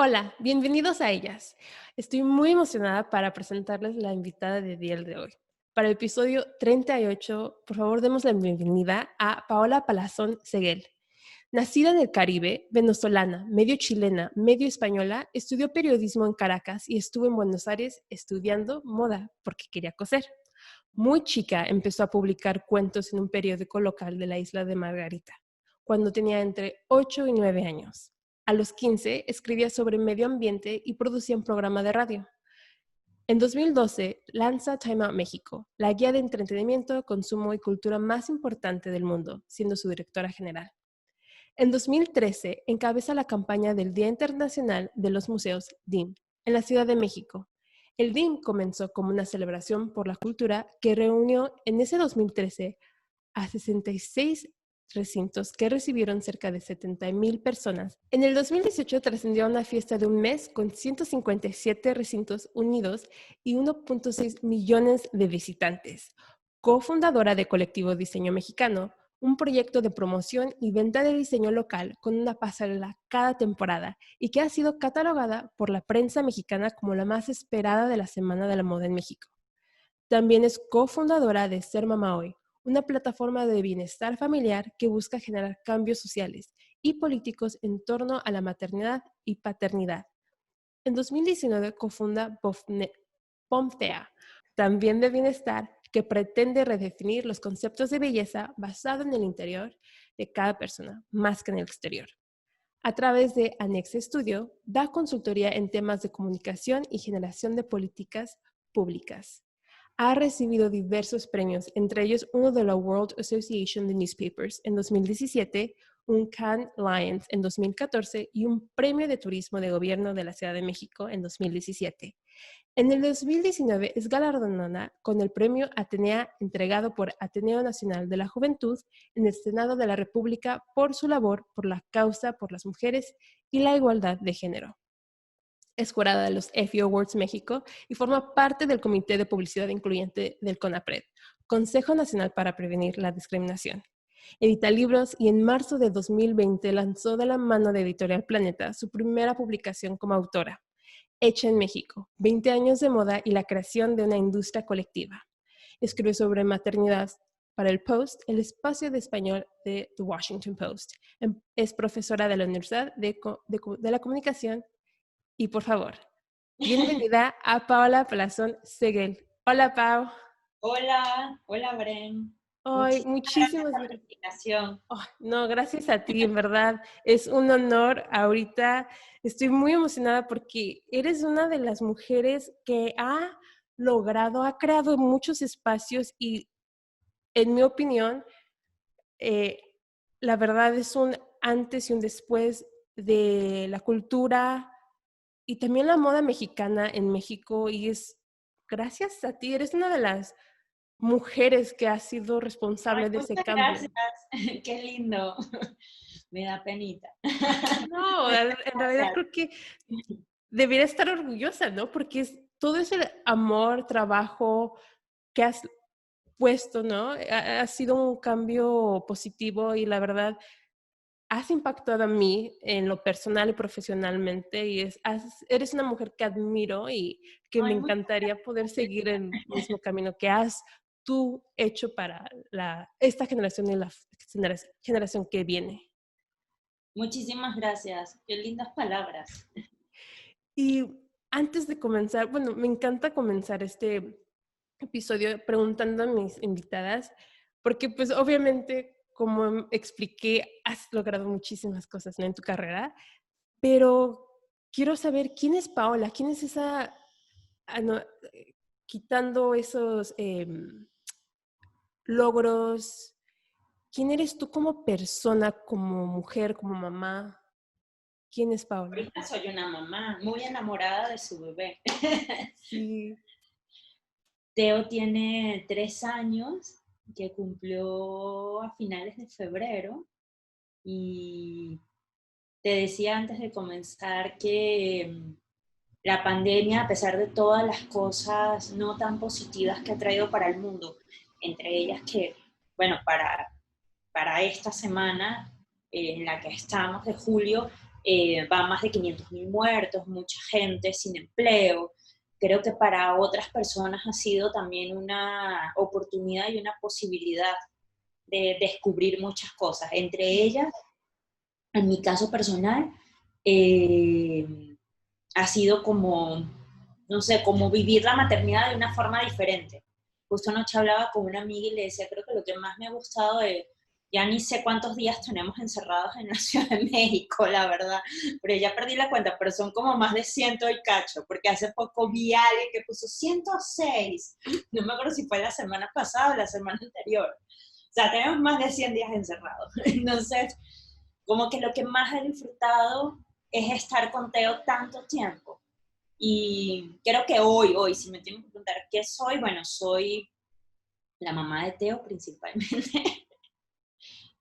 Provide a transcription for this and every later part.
Hola, bienvenidos a ellas. Estoy muy emocionada para presentarles la invitada de día de hoy. Para el episodio 38, por favor demos la bienvenida a Paola Palazón Seguel. Nacida en el Caribe, venezolana, medio chilena, medio española, estudió periodismo en Caracas y estuvo en Buenos Aires estudiando moda porque quería coser. Muy chica empezó a publicar cuentos en un periódico local de la isla de Margarita, cuando tenía entre 8 y 9 años. A los 15 escribía sobre medio ambiente y producía un programa de radio. En 2012 lanza Time Out México, la guía de entretenimiento, consumo y cultura más importante del mundo, siendo su directora general. En 2013 encabeza la campaña del Día Internacional de los Museos, DIM, en la Ciudad de México. El DIM comenzó como una celebración por la cultura que reunió en ese 2013 a 66 recintos que recibieron cerca de 70,000 personas. En el 2018 trascendió a una fiesta de un mes con 157 recintos unidos y 1.6 millones de visitantes. Cofundadora de Colectivo Diseño Mexicano, un proyecto de promoción y venta de diseño local con una pasarela cada temporada y que ha sido catalogada por la prensa mexicana como la más esperada de la Semana de la Moda en México. También es cofundadora de Ser Mamá Hoy, una plataforma de bienestar familiar que busca generar cambios sociales y políticos en torno a la maternidad y paternidad. En 2019 cofunda Pomtea, también de bienestar, que pretende redefinir los conceptos de belleza basado en el interior de cada persona, más que en el exterior. A través de Anexa Studio, da consultoría en temas de comunicación y generación de políticas públicas. Ha recibido diversos premios, entre ellos uno de la World Association of Newspapers en 2017, un Cannes Lions en 2014 y un premio de turismo de gobierno de la Ciudad de México en 2017. En el 2019 es galardonada con el premio Atenea entregado por Ateneo Nacional de la Juventud en el Senado de la República por su labor por la causa por las mujeres y la igualdad de género. Es jurada de los EFI Awards México y forma parte del Comité de Publicidad Incluyente del CONAPRED, Consejo Nacional para Prevenir la Discriminación. Edita libros y en marzo de 2020 lanzó de la mano de Editorial Planeta su primera publicación como autora, Hecha en México, 20 años de moda y la creación de una industria colectiva. Escribe sobre maternidad para el Post, el espacio de español de The Washington Post. Es profesora de la Universidad de la Comunicación. Y por favor, bienvenida a Paola Palazón Seguel. Hola, Pau. Hola, hola Bren. Hoy, Muchísimas gracias muchísimas por la gracias. invitación. Oh, no, gracias a ti, en verdad. Es un honor. Ahorita estoy muy emocionada porque eres una de las mujeres que ha creado muchos espacios y, en mi opinión, eh, la verdad es un antes y un después de la cultura y también la moda mexicana en México y es gracias a ti, eres una de las mujeres que ha sido Ay, responsable de ese muchas cambio. gracias. Qué lindo. Me da penita. No, Muchas en realidad gracias. creo que debería estar orgullosa, ¿no? Porque todo ese amor, trabajo que has puesto, ¿no? Ha sido un cambio positivo y la verdad has impactado a mí en lo personal y profesionalmente y eres una mujer que admiro y que me Ay, muchas encantaría poder seguir gracias. el mismo camino que has tú hecho para esta generación y la generación que viene. Muchísimas gracias. Qué lindas palabras. Y antes de comenzar, bueno, me encanta comenzar este episodio preguntando a mis invitadas, porque pues obviamente, como expliqué, has logrado muchísimas cosas, ¿no? En tu carrera, pero quiero saber quién es Paola, quién es esa, no, quitando esos logros, quién eres tú como persona, como mujer, como mamá, quién es Paola. Ahorita soy una mamá muy enamorada de su bebé. Sí. Teo tiene 3 años, que cumplió a finales de febrero. Y te decía antes de comenzar que la pandemia, a pesar de todas las cosas no tan positivas que ha traído para el mundo, entre ellas que, bueno, para esta semana en la que estamos, de julio, van más de 500.000 muertos, mucha gente sin empleo. Creo que para otras personas ha sido también una oportunidad y una posibilidad de descubrir muchas cosas. Entre ellas, en mi caso personal, eh, ha sido como, no sé, como vivir la maternidad de una forma diferente. Justo anoche hablaba con una amiga y le decía, creo que lo que más me ha gustado de, ya ni sé cuántos días tenemos encerrados en la Ciudad de México, la verdad, pero ya perdí la cuenta, pero son como más de 100 y cacho, porque hace poco vi a alguien que puso 106, no me acuerdo si fue la semana pasada o la semana anterior. O sea, tenemos más de 100 días encerrados. Entonces, como que lo que más he disfrutado es estar con Teo tanto tiempo. Y creo que hoy, si me tienen que preguntar qué soy, bueno, soy la mamá de Teo principalmente,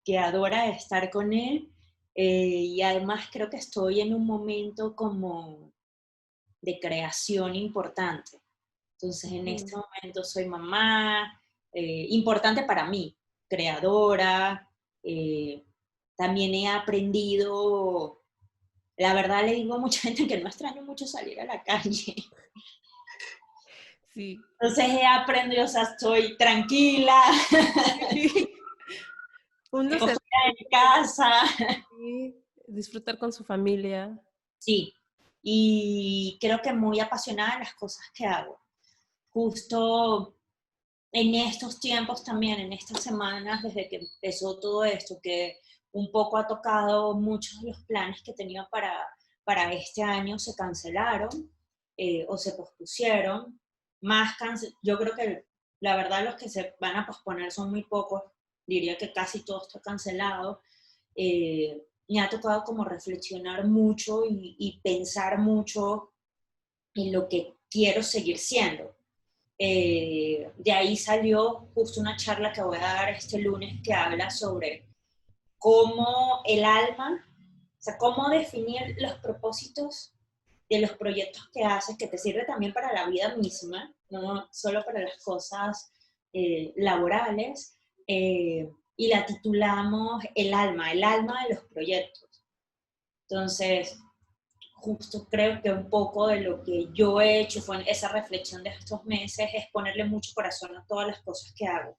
que adora estar con él. Y además creo que estoy en un momento como de creación importante. Entonces en este momento soy mamá, importante para mí, creadora. También he aprendido, la verdad le digo a mucha gente que no extraño mucho salir a la calle. Sí. Entonces he aprendido, o sea, estoy tranquila, Uno tengo se fuera de casa. sí, disfrutar con su familia. Sí, y creo que muy apasionada en las cosas que hago. Justo en estos tiempos también, en estas semanas, desde que empezó todo esto, que un poco ha tocado muchos de los planes que tenía para este año, se cancelaron o se pospusieron. Yo creo que la verdad los que se van a posponer son muy pocos, diría que casi todo está cancelado. Me ha tocado como reflexionar mucho y pensar mucho en lo que quiero seguir siendo. De ahí salió justo una charla que voy a dar este lunes que habla sobre cómo el alma, o sea, cómo definir los propósitos de los proyectos que haces, que te sirve también para la vida misma, no solo para las cosas laborales, y la titulamos el alma de los proyectos. Entonces, justo creo que un poco de lo que yo he hecho fue esa reflexión de estos meses, es ponerle mucho corazón a todas las cosas que hago.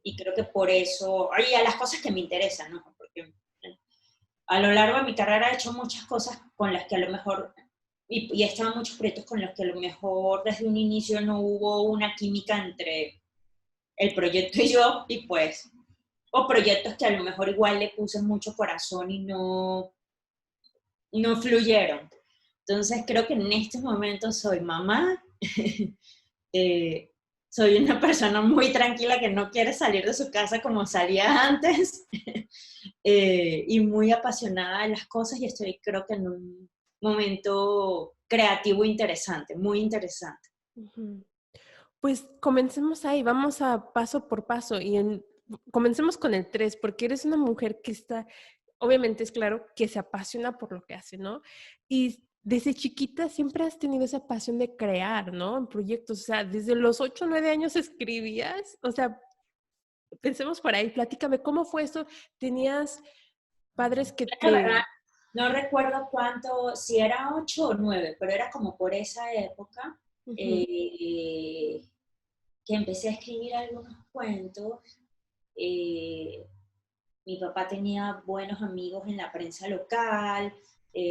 Y creo que por eso, y a las cosas que me interesan, ¿no? Porque a lo largo de mi carrera he hecho muchas cosas con las que a lo mejor, y he estado en muchos proyectos con los que a lo mejor desde un inicio no hubo una química entre el proyecto y yo, y pues, o proyectos que a lo mejor igual le puse mucho corazón y no fluyeron. Entonces creo que en estos momentos soy mamá, eh, soy una persona muy tranquila que no quiere salir de su casa como salía antes, y muy apasionada de las cosas, y estoy creo que en un momento creativo interesante, muy interesante. Ujú. Pues comencemos ahí, vamos a paso por paso comencemos con el 3 porque eres una mujer que está, obviamente es claro, que se apasiona por lo que hace, ¿no? Y desde chiquita siempre has tenido esa pasión de crear, ¿no? En proyectos, o sea, desde los 8 o 9 años escribías, o sea, pensemos por ahí, platícame, ¿cómo fue eso? ¿Tenías padres que La verdad, te... no recuerdo cuánto, si era 8 o 9, pero era como por esa época Ujú, eh, que empecé a escribir algunos cuentos. Eh, Mi papá tenía buenos amigos en la prensa local,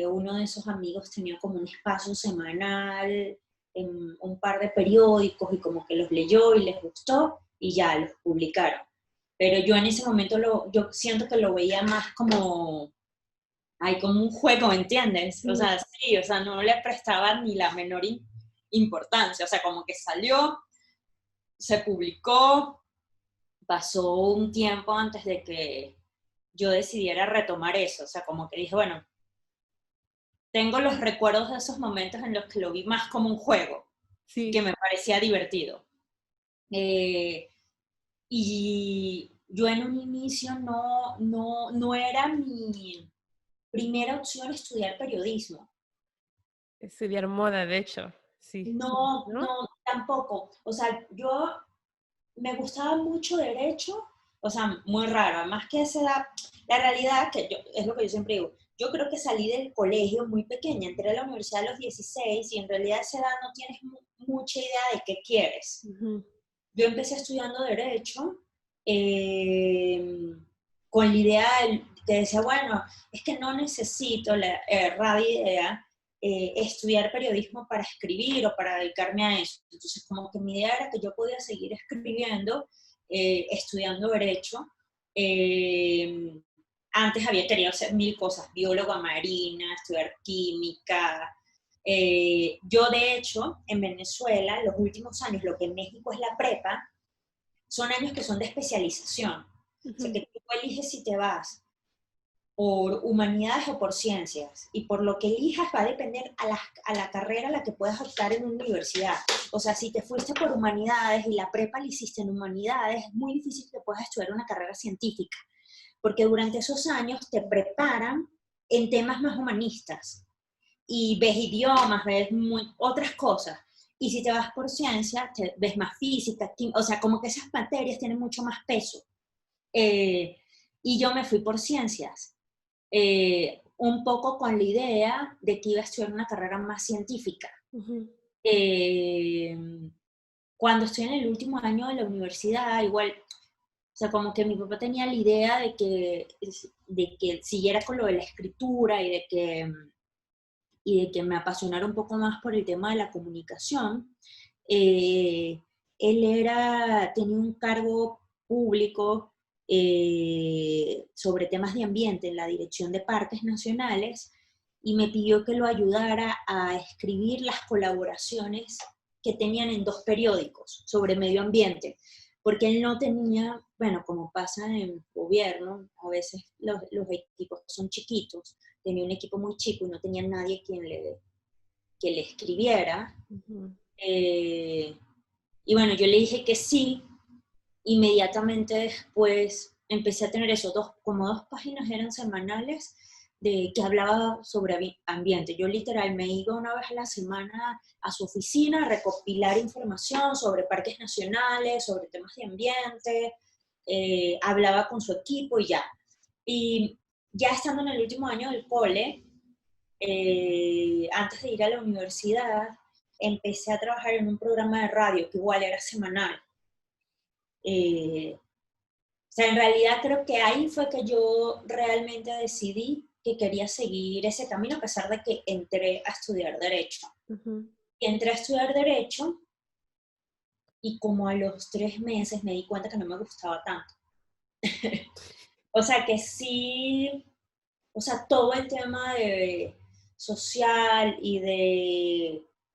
uno de esos amigos tenía como un espacio semanal en un par de periódicos y como que los leyó y les gustó y ya los publicaron. Pero yo en ese momento yo siento que lo veía más como, ay, como un juego, ¿me entiendes? O sí. sea, sí, o sea, no le prestaba ni la menor importancia, o sea, como que salió, se publicó, pasó un tiempo antes de que yo decidiera retomar eso, o sea, como que dije, bueno, tengo los recuerdos de esos momentos en los que lo vi más como un juego, que Sí, me parecía divertido. Eh, y yo en un inicio no era mi primera opción estudiar periodismo. estudiar moda, de hecho, sí, No, ¿no? no, tampoco. O sea, yo me gustaba mucho derecho, o sea, muy raro. Además que esa edad, la realidad, que yo, es lo que yo siempre digo, yo creo que salí del colegio muy pequeña, entré a la universidad a los 16 y en realidad a esa edad no tienes mucha idea de qué quieres. Yo empecé estudiando Derecho con la idea que decía, bueno, es que no necesito la errada idea estudiar periodismo para escribir o para dedicarme a eso. Entonces, como que mi idea era que yo podía seguir escribiendo, estudiando Derecho. Antes había querido hacer mil cosas, bióloga marina, estudiar química. Yo, de hecho, en Venezuela, los últimos años, lo que en México es la prepa, son años que son de especialización. O sea, que tú eliges si te vas por humanidades o por ciencias. Y por lo que elijas va a depender a la carrera a la que puedas optar en una universidad. O sea, si te fuiste por humanidades y la prepa la hiciste en humanidades, es muy difícil que puedas estudiar una carrera científica. Porque durante esos años te preparan en temas más humanistas. Y ves idiomas, ves otras cosas. Y si te vas por ciencia, ves más física, química, o sea, como que esas materias tienen mucho más peso. Y yo me fui por ciencias, un poco con la idea de que iba a estudiar una carrera más científica. Cuando estoy en el último año de la universidad, igual, o sea, como que mi papá tenía la idea de que siguiera con lo de la escritura y de que me apasionara un poco más por el tema de la comunicación. Él tenía un cargo público sobre temas de ambiente en la Dirección de Parques Nacionales y me pidió que lo ayudara a escribir las colaboraciones que tenían en 2 periódicos sobre medio ambiente, porque él no tenía, bueno, como pasa en el gobierno, a veces los equipos son chiquitos, tenía un equipo muy chico y no tenía nadie que le escribiera. Y bueno, yo le dije que sí, inmediatamente después empecé a tener eso, como 2 páginas eran semanales que hablaba sobre ambiente. Yo literal me iba una vez a la semana a su oficina a recopilar información sobre parques nacionales, sobre temas de ambiente, hablaba con su equipo y ya. Y ya estando en el último año del cole, antes de ir a la universidad, empecé a trabajar en un programa de radio que igual era semanal. O sea, en realidad creo que ahí fue que yo realmente decidí que quería seguir ese camino a pesar de que entré a estudiar Derecho. Y entré a estudiar Derecho y como a los 3 meses me di cuenta que no me gustaba tanto. O sea, que sí, o sea, todo el tema de social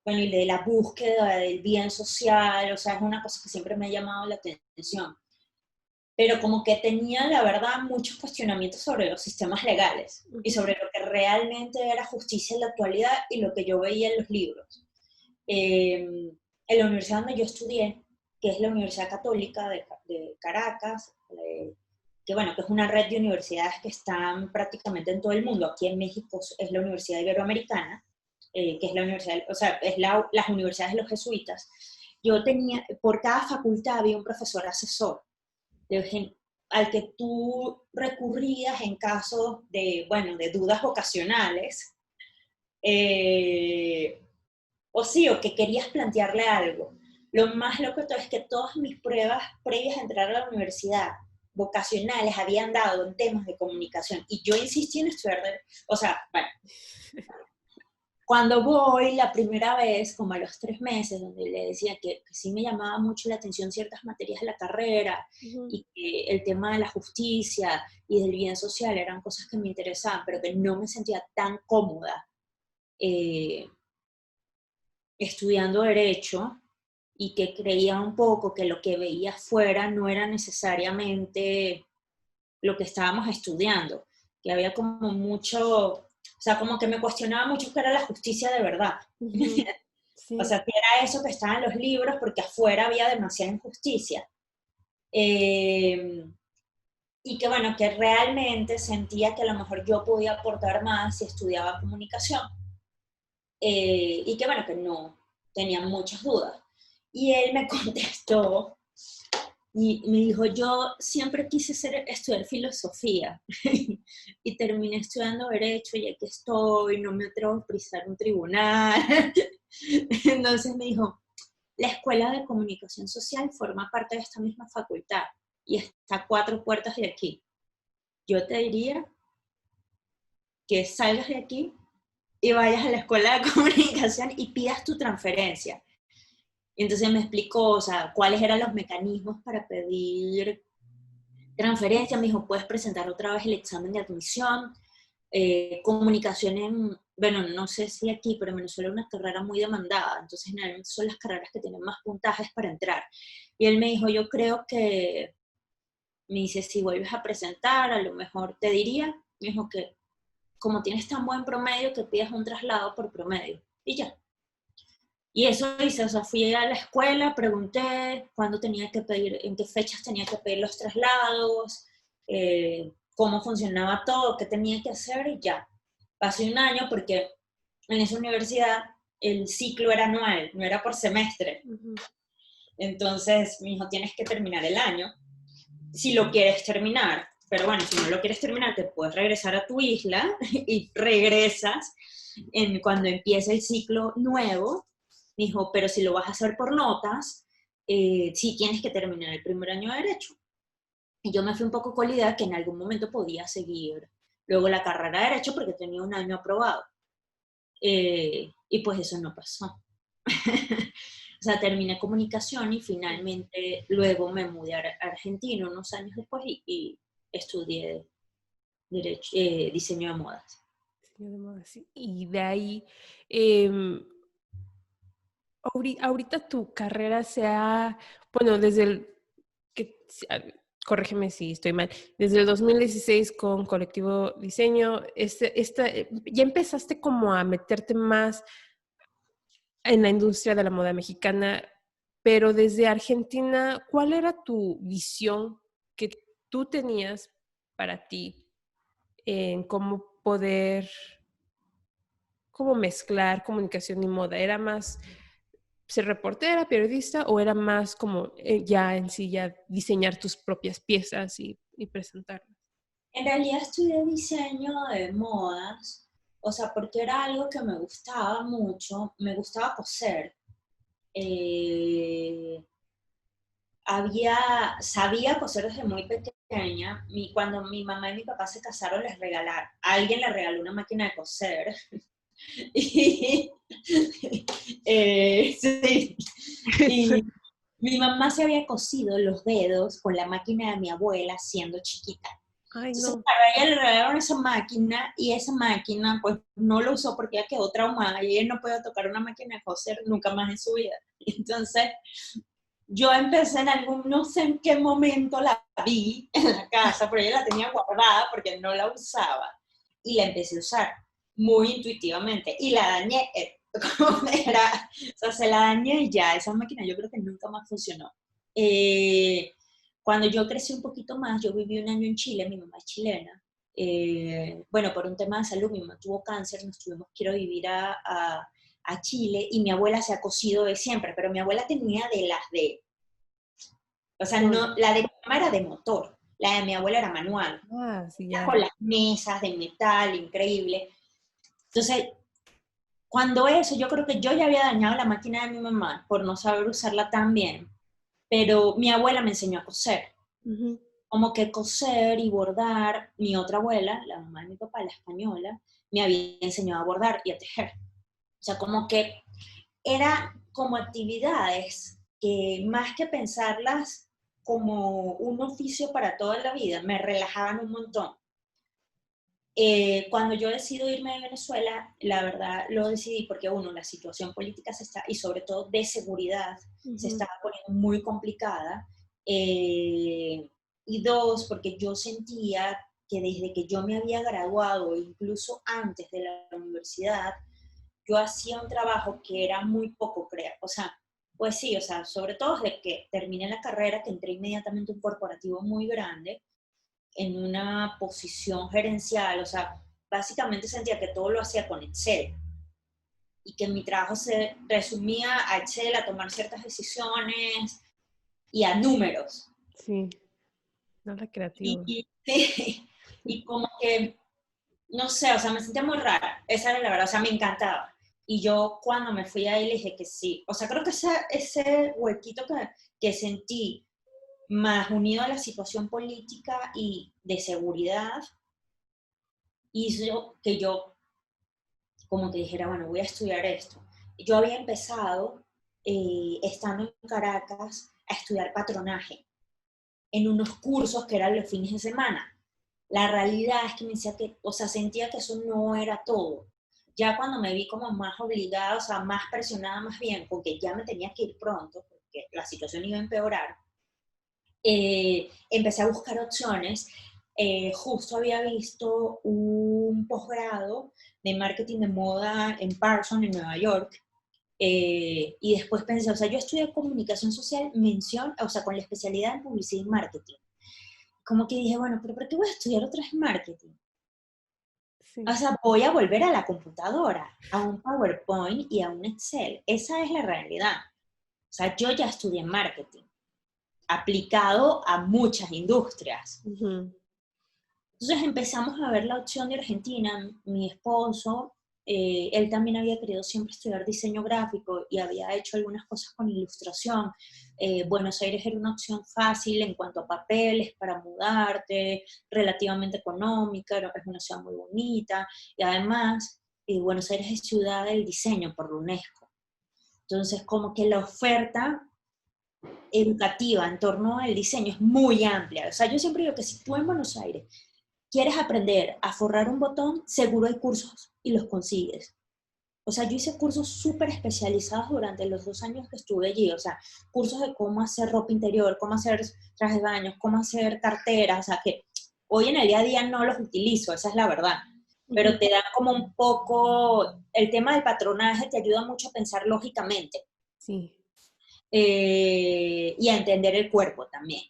bueno, y de la búsqueda del bien social, o sea, es una cosa que siempre me ha llamado la atención. Pero como que tenía, la verdad, muchos cuestionamientos sobre los sistemas legales y sobre lo que realmente era justicia en la actualidad y lo que yo veía en los libros. En la universidad donde yo estudié, que es la Universidad Católica de Caracas, que bueno, que es una red de universidades que están prácticamente en todo el mundo. Aquí en México es la Universidad Iberoamericana, que es la universidad, o sea, es las universidades de los jesuitas. Yo tenía, por cada facultad había un profesor asesor, al que tú recurrías en caso de, bueno, de dudas vocacionales, o sí, o que querías plantearle algo. Lo más loco de todo es que todas mis pruebas previas a entrar a la universidad, vocacionales, habían dado en temas de comunicación, y yo insistí en estudiar, o sea, bueno, cuando voy la primera vez, como a los 3 meses, donde le decía que sí me llamaba mucho la atención ciertas materias de la carrera y que el tema de la justicia y del bien social eran cosas que me interesaban, pero que no me sentía tan cómoda estudiando Derecho y que creía un poco que lo que veía afuera no era necesariamente lo que estábamos estudiando, que había como mucho, o sea, como que me cuestionaba mucho qué era la justicia de verdad. Sí. O sea, que era eso que estaba en los libros, porque afuera había demasiada injusticia. Y que bueno, que realmente sentía que a lo mejor yo podía aportar más si estudiaba comunicación. Y que bueno, que no, tenía muchas dudas. Y él me contestó Y me dijo, yo siempre quise estudiar filosofía y terminé estudiando derecho y aquí estoy, no me atrevo a pisar un tribunal. Entonces me dijo, la Escuela de Comunicación Social forma parte de esta misma facultad y está a 4 puertas de aquí. Yo te diría que salgas de aquí y vayas a la Escuela de Comunicación y pidas tu transferencia. Y entonces me explicó, o sea, cuáles eran los mecanismos para pedir transferencia. Me dijo, puedes presentar otra vez el examen de admisión, comunicación bueno, no sé si aquí, pero en Venezuela es una carrera muy demandada, entonces generalmente son las carreras que tienen más puntajes para entrar. Y él me dijo, yo creo que, me dice, si vuelves a presentar, a lo mejor te diría, me dijo que como tienes tan buen promedio, que pidas un traslado por promedio. Y ya. Y eso hice, o sea, fui a la escuela, pregunté cuándo tenía que pedir, en qué fechas tenía que pedir los traslados, cómo funcionaba todo, qué tenía que hacer y ya. Pasé un año porque en esa universidad el ciclo era anual, no era por semestre. Ujú. Entonces me dijo, tienes que terminar el año, si lo quieres terminar. Pero bueno, si no lo quieres terminar, te puedes regresar a tu isla y regresas cuando empiece el ciclo nuevo. Dijo, pero si lo vas a hacer por notas, sí tienes que terminar el primer año de Derecho. Y yo me fui un poco con la idea que en algún momento podía seguir luego la carrera de Derecho porque tenía un año aprobado. Y pues eso no pasó. O sea, terminé comunicación y finalmente luego me mudé a Argentina unos años después y estudié derecho, diseño de modas. Diseño de moda, sí. Y de ahí, em, ahorita tu carrera se ha, bueno, desde el, corrígeme si estoy mal, desde el 2016 con Colectivo Diseño, ya empezaste como a meterte más en la industria de la moda mexicana, pero desde Argentina, ¿cuál era tu visión que tú tenías para ti en cómo poder, cómo mezclar comunicación y moda? ¿Era más ser reportera, periodista, o era más como ya en sí, ya diseñar tus propias piezas y presentarlas? En realidad estudié diseño de modas, o sea, porque era algo que me gustaba mucho, me gustaba coser. Eh, sabía coser desde muy pequeña. Cuando mi mamá y mi papá se casaron, alguien les regaló una máquina de coser. Y, sí, y mi mamá se había cosido los dedos con la máquina de mi abuela siendo chiquita. Ay, Entonces, no. a ella le regalaron esa máquina y esa máquina pues no lo usó porque ella quedó traumada y ella no podía tocar una máquina de coser nunca más en su vida. Entonces, yo empecé no sé en qué momento la vi en la casa, pero ella la tenía guardada porque no la usaba y la empecé a usar muy intuitivamente y la dañé, como era, o sea, se la dañé y ya, esa máquina yo creo que nunca más funcionó. Cuando yo crecí un poquito más, yo viví un año en Chile, mi mamá es chilena, bueno, por un tema de salud, mi mamá tuvo cáncer, nos tuvimos que ir a vivir a Chile y mi abuela se ha cosido de siempre, pero mi abuela tenía de las o sea, no, la de mi mamá era de motor, la de mi abuela era manual, Ah, sí, ya. con las mesas de metal, increíble. Entonces, cuando eso, yo creo que yo ya había dañado la máquina de mi mamá por no saber usarla tan bien, pero mi abuela me enseñó a coser. Ujú. Como que coser y bordar, mi otra abuela, la mamá de mi papá, la española, me había enseñado a bordar y a tejer. O sea, como que era como actividades que más que pensarlas como un oficio para toda la vida, me relajaban un montón. Cuando yo decido irme de Venezuela, la verdad lo decidí porque uno, la situación política y sobre todo de seguridad se Ujú. estaba poniendo muy complicada. Y dos, porque yo sentía que desde que yo me había graduado, incluso antes de la universidad, yo hacía un trabajo que era muy poco creativo. O sea, pues sí, o sea, sobre todo desde que terminé la carrera, que entré inmediatamente a un corporativo muy grande, en una posición gerencial, o sea, básicamente sentía que todo lo hacía con Excel y que mi trabajo se resumía a Excel, a tomar ciertas decisiones y a números. Sí, nada Y, creativo. y, y como que, no sé, o sea, me sentía muy rara, esa era la verdad, o sea, me encantaba. Y yo cuando me fui ahí le dije que sí. O sea, creo que ese huequito que sentí, más unido a la situación política y de seguridad, hizo que yo como que dijera, bueno, voy a estudiar esto. Yo había empezado, estando en Caracas, a estudiar patronaje en unos cursos que eran los fines de semana. La realidad es que me decía que, o sea, sentía que eso no era todo. Ya cuando me vi como más obligada, o sea, más presionada más bien, porque ya me tenía que ir pronto, porque la situación iba a empeorar, empecé a buscar opciones. Justo había visto un posgrado de marketing de moda en Parsons, en Nueva York, y después pensé, o sea, yo estudié comunicación social, mención, o sea, con la especialidad en publicidad y marketing. Como que dije, bueno, pero ¿por qué voy a estudiar otra vez marketing? O Sí. sea, voy a volver a la computadora, a un PowerPoint y a un Excel. Esa es la realidad. O sea, yo ya estudié marketing, aplicado a muchas industrias. Ujú. Entonces empezamos a ver la opción de Argentina. Mi esposo, él también había querido siempre estudiar diseño gráfico y había hecho algunas cosas con ilustración. Buenos Aires era una opción fácil en cuanto a papeles para mudarte, relativamente económica, es una ciudad muy bonita y además Buenos Aires es ciudad del diseño por la UNESCO. Entonces como que la oferta educativa en torno al diseño es muy amplia. O sea, yo siempre digo que si tú en Buenos Aires quieres aprender a forrar un botón, seguro hay cursos y los consigues. O sea, yo hice cursos súper especializados durante los 2 años que estuve allí. O sea, cursos de cómo hacer ropa interior, cómo hacer trajes de baño, cómo hacer carteras. O sea, que hoy en el día a día no los utilizo, esa es la verdad. Pero Ujú. te da como un poco, el tema del patronaje te ayuda mucho a pensar lógicamente Sí. y a entender el cuerpo también.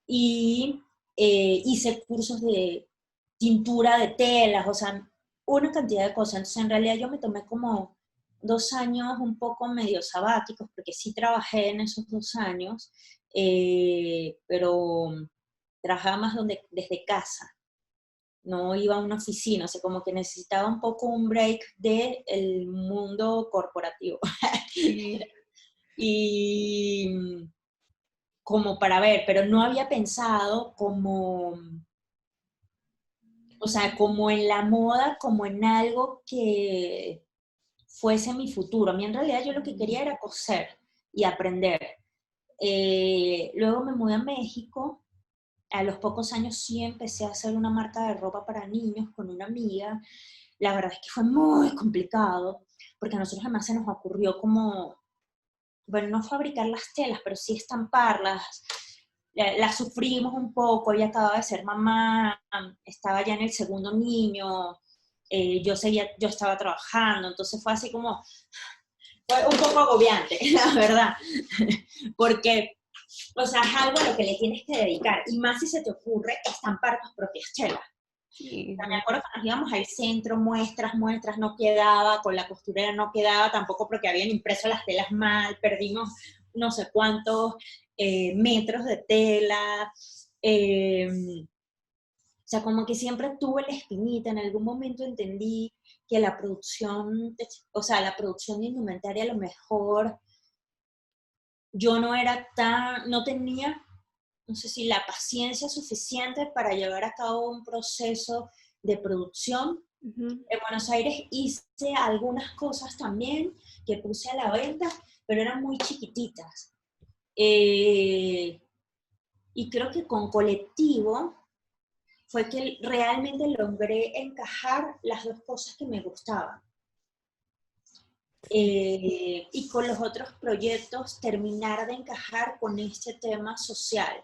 Y hice cursos de tintura de telas, o sea, una cantidad de cosas. Entonces, en realidad yo me tomé como 2 años un poco medio sabáticos, porque sí trabajé en esos 2 años, pero trabajaba más desde casa, no iba a una oficina, o sea, como que necesitaba un poco un break del mundo corporativo. Sí. Y como para ver, pero no había pensado como, o sea, como en la moda, como en algo que fuese mi futuro. A mí en realidad yo lo que quería era coser y aprender. Luego me mudé a México. A los pocos años sí empecé a hacer una marca de ropa para niños con una amiga. La verdad es que fue muy complicado, porque a nosotros además se nos ocurrió como, bueno, no fabricar las telas, pero sí estamparlas. La sufrimos un poco, ella acababa de ser mamá, estaba ya en el segundo niño, yo estaba trabajando, entonces fue así como, fue un poco agobiante, la verdad, porque, o sea, es algo a lo que le tienes que dedicar, y más si se te ocurre estampar tus propias chelas. Sí, O sea, me no. acuerdo que nos íbamos al centro, muestras, no quedaba, con la costurera no quedaba, tampoco porque habían impreso las telas mal, perdimos no sé cuántos metros de tela. O sea, como que siempre tuve la espinita, en algún momento entendí que la producción, o sea, la producción de indumentaria a lo mejor yo no era tan, no tenía, no sé si la paciencia suficiente para llevar a cabo un proceso de producción. Ujú. En Buenos Aires hice algunas cosas también que puse a la venta, pero eran muy chiquititas. Eh, y creo que con colectivo fue que realmente logré encajar las dos cosas que me gustaban. Sí. Y con los otros proyectos terminar de encajar con este tema social,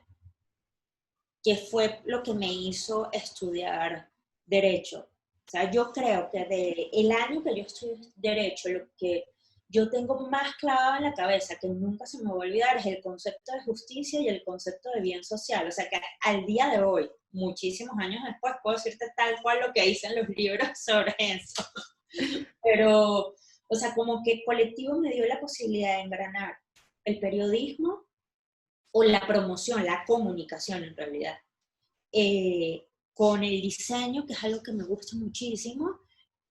que fue lo que me hizo estudiar derecho. O sea, yo creo que el año que yo estudié derecho, lo que yo tengo más clavado en la cabeza, que nunca se me va a olvidar, es el concepto de justicia y el concepto de bien social. O sea, que al día de hoy, muchísimos años después, puedo decirte tal cual lo que dicen los libros sobre eso. Pero, o sea, como que colectivo me dio la posibilidad de engranar el periodismo o la promoción, la comunicación en realidad, con el diseño, que es algo que me gusta muchísimo,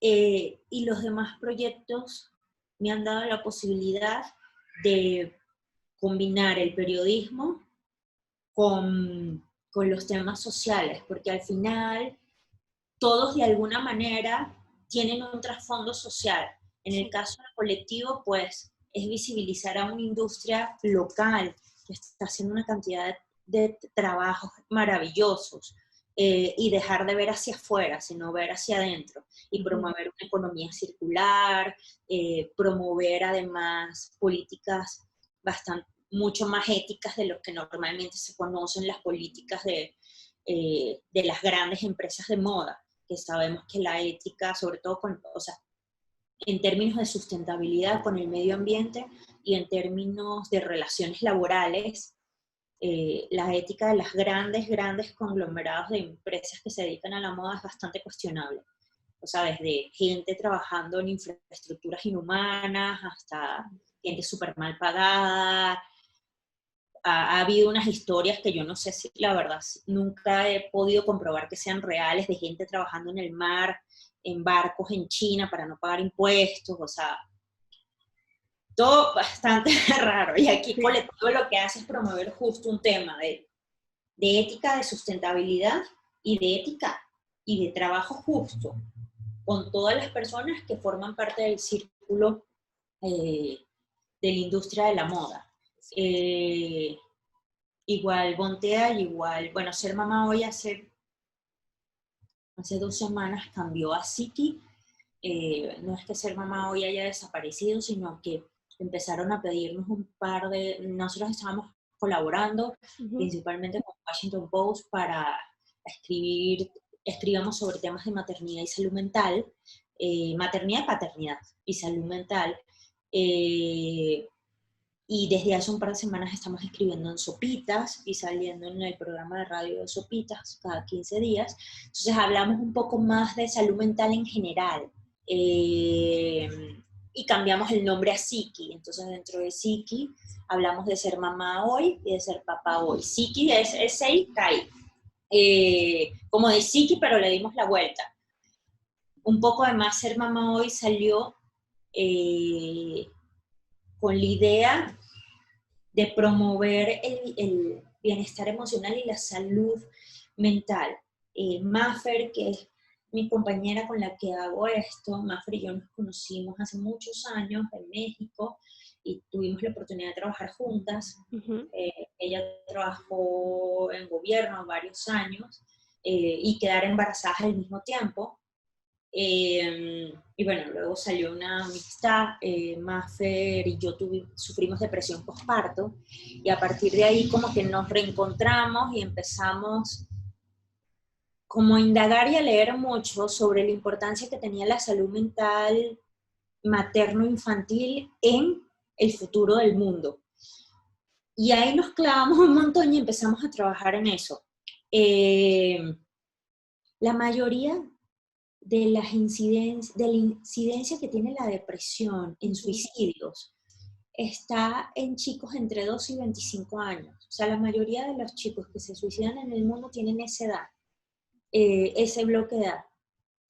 y los demás proyectos me han dado la posibilidad de combinar el periodismo con los temas sociales, porque al final todos de alguna manera tienen un trasfondo social. En el caso del colectivo, pues es visibilizar a una industria local que está haciendo una cantidad de trabajos maravillosos, y dejar de ver hacia afuera, sino ver hacia adentro, y promover una economía circular, promover además políticas mucho más éticas de lo que normalmente se conocen las políticas de las grandes empresas de moda, que sabemos que la ética, sobre todo o sea, en términos de sustentabilidad con el medio ambiente y en términos de relaciones laborales, la ética de las grandes conglomerados de empresas que se dedican a la moda es bastante cuestionable. O sea, desde gente trabajando en infraestructuras inhumanas hasta gente súper mal pagada. Ha habido unas historias que yo no sé si, la verdad, nunca he podido comprobar que sean reales, de gente trabajando en el mar, en barcos en China para no pagar impuestos, o sea, todo bastante raro. Y aquí Colectivo lo que hace es promover justo un tema de ética, de sustentabilidad y de ética y de trabajo justo con todas las personas que forman parte del círculo de la industria de la moda. Igual Bontea, igual, bueno, Ser Mamá Hoy hace 2 semanas cambió a Siki. No es que Ser Mamá Hoy haya desaparecido, sino que empezaron a pedirnos nosotros estábamos colaborando principalmente con Washington Post para escribamos sobre temas de maternidad y salud mental, maternidad y paternidad y salud mental, y desde hace un par de semanas estamos escribiendo en Sopitas y saliendo en el programa de radio de Sopitas cada 15 días. Entonces hablamos un poco más de salud mental en general. Y cambiamos el nombre a Siki. Entonces dentro de Siki hablamos de ser mamá hoy y de ser papá hoy. Siki es Seikai. Como de Siki, pero le dimos la vuelta. Un poco además Ser Mamá Hoy salió con la idea de promover el bienestar emocional y la salud mental. Maffer, que es mi compañera con la que hago esto, Maffer y yo nos conocimos hace muchos años en México y tuvimos la oportunidad de trabajar juntas. Ella trabajó en gobierno varios años y quedar embarazada al mismo tiempo. Y bueno, luego salió una amistad, Maffer y yo sufrimos depresión postparto, y a partir de ahí como que nos reencontramos y empezamos como a indagar y a leer mucho sobre la importancia que tenía la salud mental materno-infantil en el futuro del mundo. Y ahí nos clavamos un montón y empezamos a trabajar en eso. La mayoría de la incidencia que tiene la depresión en suicidios está en chicos entre 2 y 25 años. O sea, la mayoría de los chicos que se suicidan en el mundo tienen esa edad, ese bloque de edad,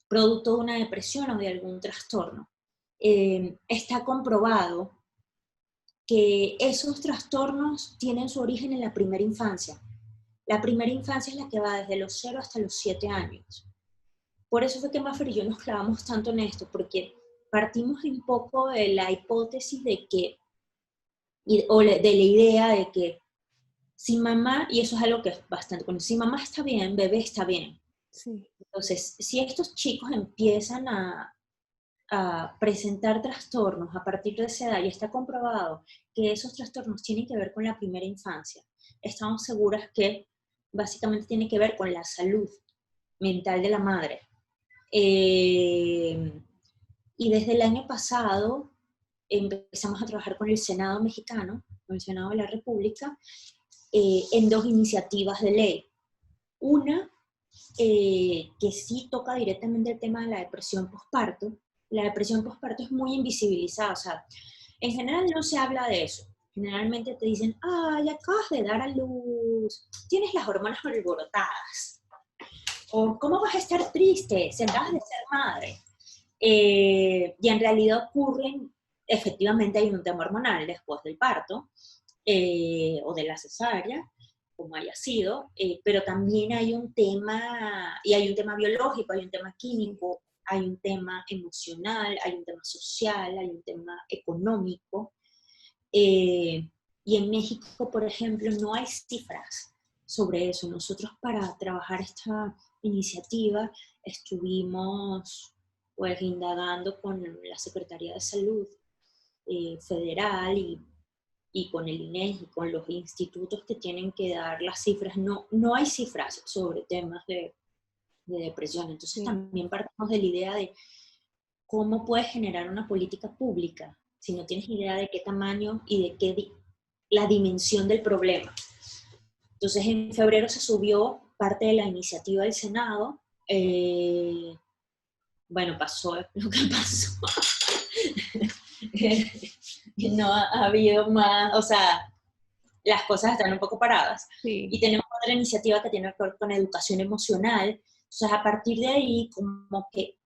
producto de una depresión o de algún trastorno. Está comprobado que esos trastornos tienen su origen en la primera infancia. La primera infancia es la que va desde los 0 hasta los 7 años. Por eso fue que Maffer y yo nos clavamos tanto en esto, porque partimos un poco de la hipótesis de que, o de la idea de que si mamá, y eso es algo que es bastante conocido, si mamá está bien, bebé está bien. Sí. Entonces, si estos chicos empiezan a presentar trastornos a partir de esa edad, y está comprobado que esos trastornos tienen que ver con la primera infancia, estamos seguras que básicamente tiene que ver con la salud mental de la madre. Y desde el año pasado empezamos a trabajar con el Senado mexicano, con el Senado de la República, en 2 iniciativas de ley. Una que sí toca directamente el tema de la depresión postparto. La depresión postparto es muy invisibilizada, o sea, en general no se habla de eso. generalmente te dicen, ay, acabas de dar a luz, tienes las hormonas alborotadas, o cómo vas a estar triste si acabas de ser madre. Y en realidad ocurren, efectivamente hay un tema hormonal después del parto, o de la cesárea, como haya sido, pero también hay un tema, y hay un tema biológico, hay un tema químico, hay un tema emocional, hay un tema social, hay un tema económico. Y en México, por ejemplo, no hay cifras sobre eso. Nosotros para trabajar esta iniciativa estuvimos pues indagando con la Secretaría de Salud Federal y con el INEGI, con los institutos que tienen que dar las cifras. No, no hay cifras sobre temas de depresión. Entonces Sí. también partimos de la idea de cómo puedes generar una política pública si no tienes idea de qué tamaño y de qué la dimensión del problema. Entonces en febrero se subió parte de la iniciativa del Senado. Bueno, pasó lo que pasó. No ha habido más, o sea, las cosas están un poco paradas. Sí. Y tenemos otra iniciativa que tiene que ver con educación emocional. Entonces, a partir de ahí, como que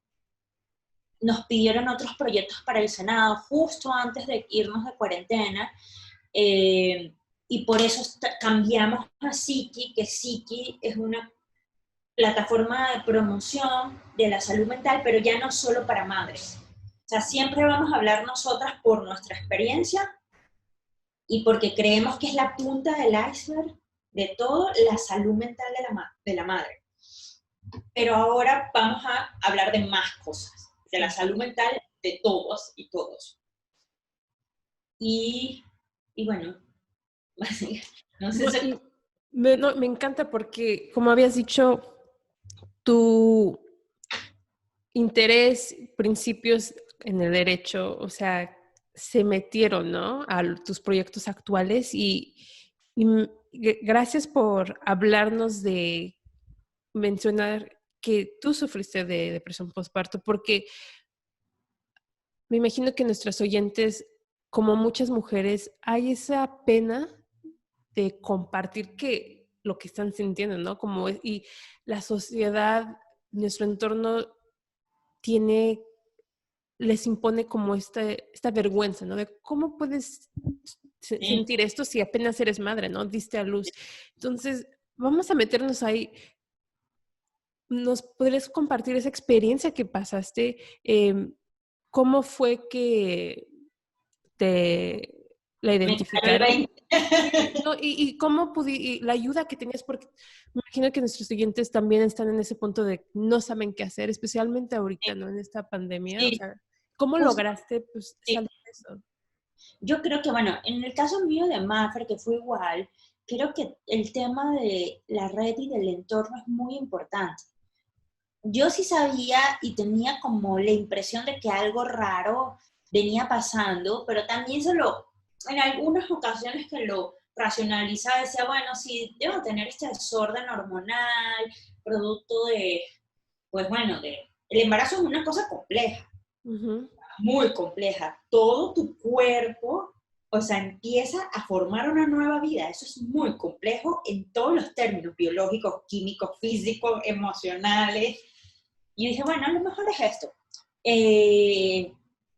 nos pidieron otros proyectos para el Senado justo antes de irnos de cuarentena, y por eso cambiamos a Psiqui, que Psiqui es una plataforma de promoción de la salud mental, pero ya no solo para madres. O sea, siempre vamos a hablar nosotras por nuestra experiencia y porque creemos que es la punta del iceberg de todo la salud mental de la madre. Pero ahora vamos a hablar de más cosas, de la salud mental de todos y todos. Y bueno, no sé No, si... me encanta porque, como habías dicho, tu interés, principios en el derecho, o sea, se metieron, ¿no? A tus proyectos actuales y gracias por hablarnos de mencionar que tú sufriste de depresión postparto, porque me imagino que nuestros oyentes, como muchas mujeres, hay esa pena de compartir que lo que están sintiendo, ¿no? Y la sociedad, nuestro entorno tiene, les impone como esta vergüenza, ¿no? De cómo puedes Sí, sentir esto si apenas eres madre, ¿no? Diste a luz. Entonces, vamos a meternos ahí. ¿Nos podrías compartir esa experiencia que pasaste? ¿Cómo fue que te la me cayó el identificaron? 20. Sí, no, y cómo y la ayuda que tenías, porque me imagino que nuestros siguientes también están en ese punto de no saben qué hacer, especialmente ahorita, ¿no? En esta pandemia, o Sí, sea, ¿cómo justo, lograste, pues, sí. salir de eso? Yo creo que, bueno, en el caso mío de Maffer, que fue igual, creo que el tema de la red y del entorno es muy importante. Yo sí sabía y tenía como la impresión de que algo raro venía pasando, pero también en algunas ocasiones que lo racionalizaba, decía, bueno, sí, debo tener este desorden hormonal, producto de, pues bueno, el embarazo es una cosa compleja, Ujú. muy compleja. Todo tu cuerpo, o sea, empieza a formar una nueva vida. Eso es muy complejo en todos los términos, biológicos, químicos, físicos, emocionales. Y yo dije, bueno, a lo mejor es esto. Eh,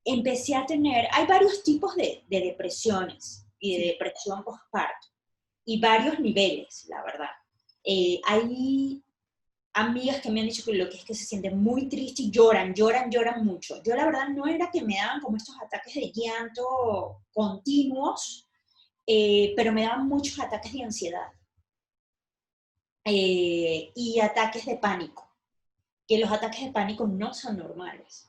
Empecé a tener, hay varios tipos de depresiones y de Sí. depresión postparto, y varios niveles, la verdad. Hay amigas que me han dicho que lo que es que se sienten muy tristes y lloran, lloran, lloran mucho. Yo la verdad no era que me daban como estos ataques de llanto continuos, pero me daban muchos ataques de ansiedad y ataques de pánico, que los ataques de pánico no son normales.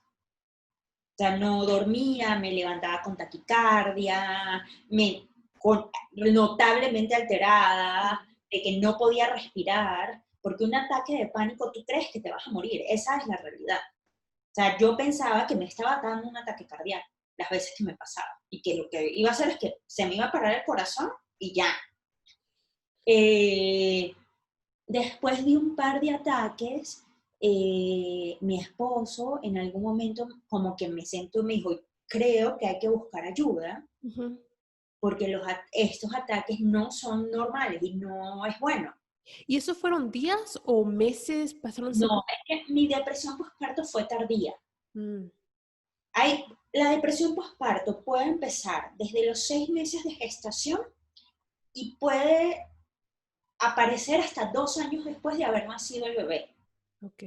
O sea, no dormía, me levantaba con taquicardia, notablemente alterada, de que no podía respirar, porque un ataque de pánico tú crees que te vas a morir, esa es la realidad. O sea, yo pensaba que me estaba dando un ataque cardíaco las veces que me pasaba y que lo que iba a hacer es que se me iba a parar el corazón y ya. Eh, Después de un par de ataques, mi esposo en algún momento como que me sentó y me dijo, creo que hay que buscar ayuda. Ujú. porque estos ataques no son normales y no es bueno. ¿Y eso fueron días o meses? ¿Pasaron No, semanas? es que mi depresión postparto fue tardía. Mm, La depresión postparto puede empezar desde los 6 meses de gestación y puede aparecer hasta 2 años después de haber nacido el bebé. ok.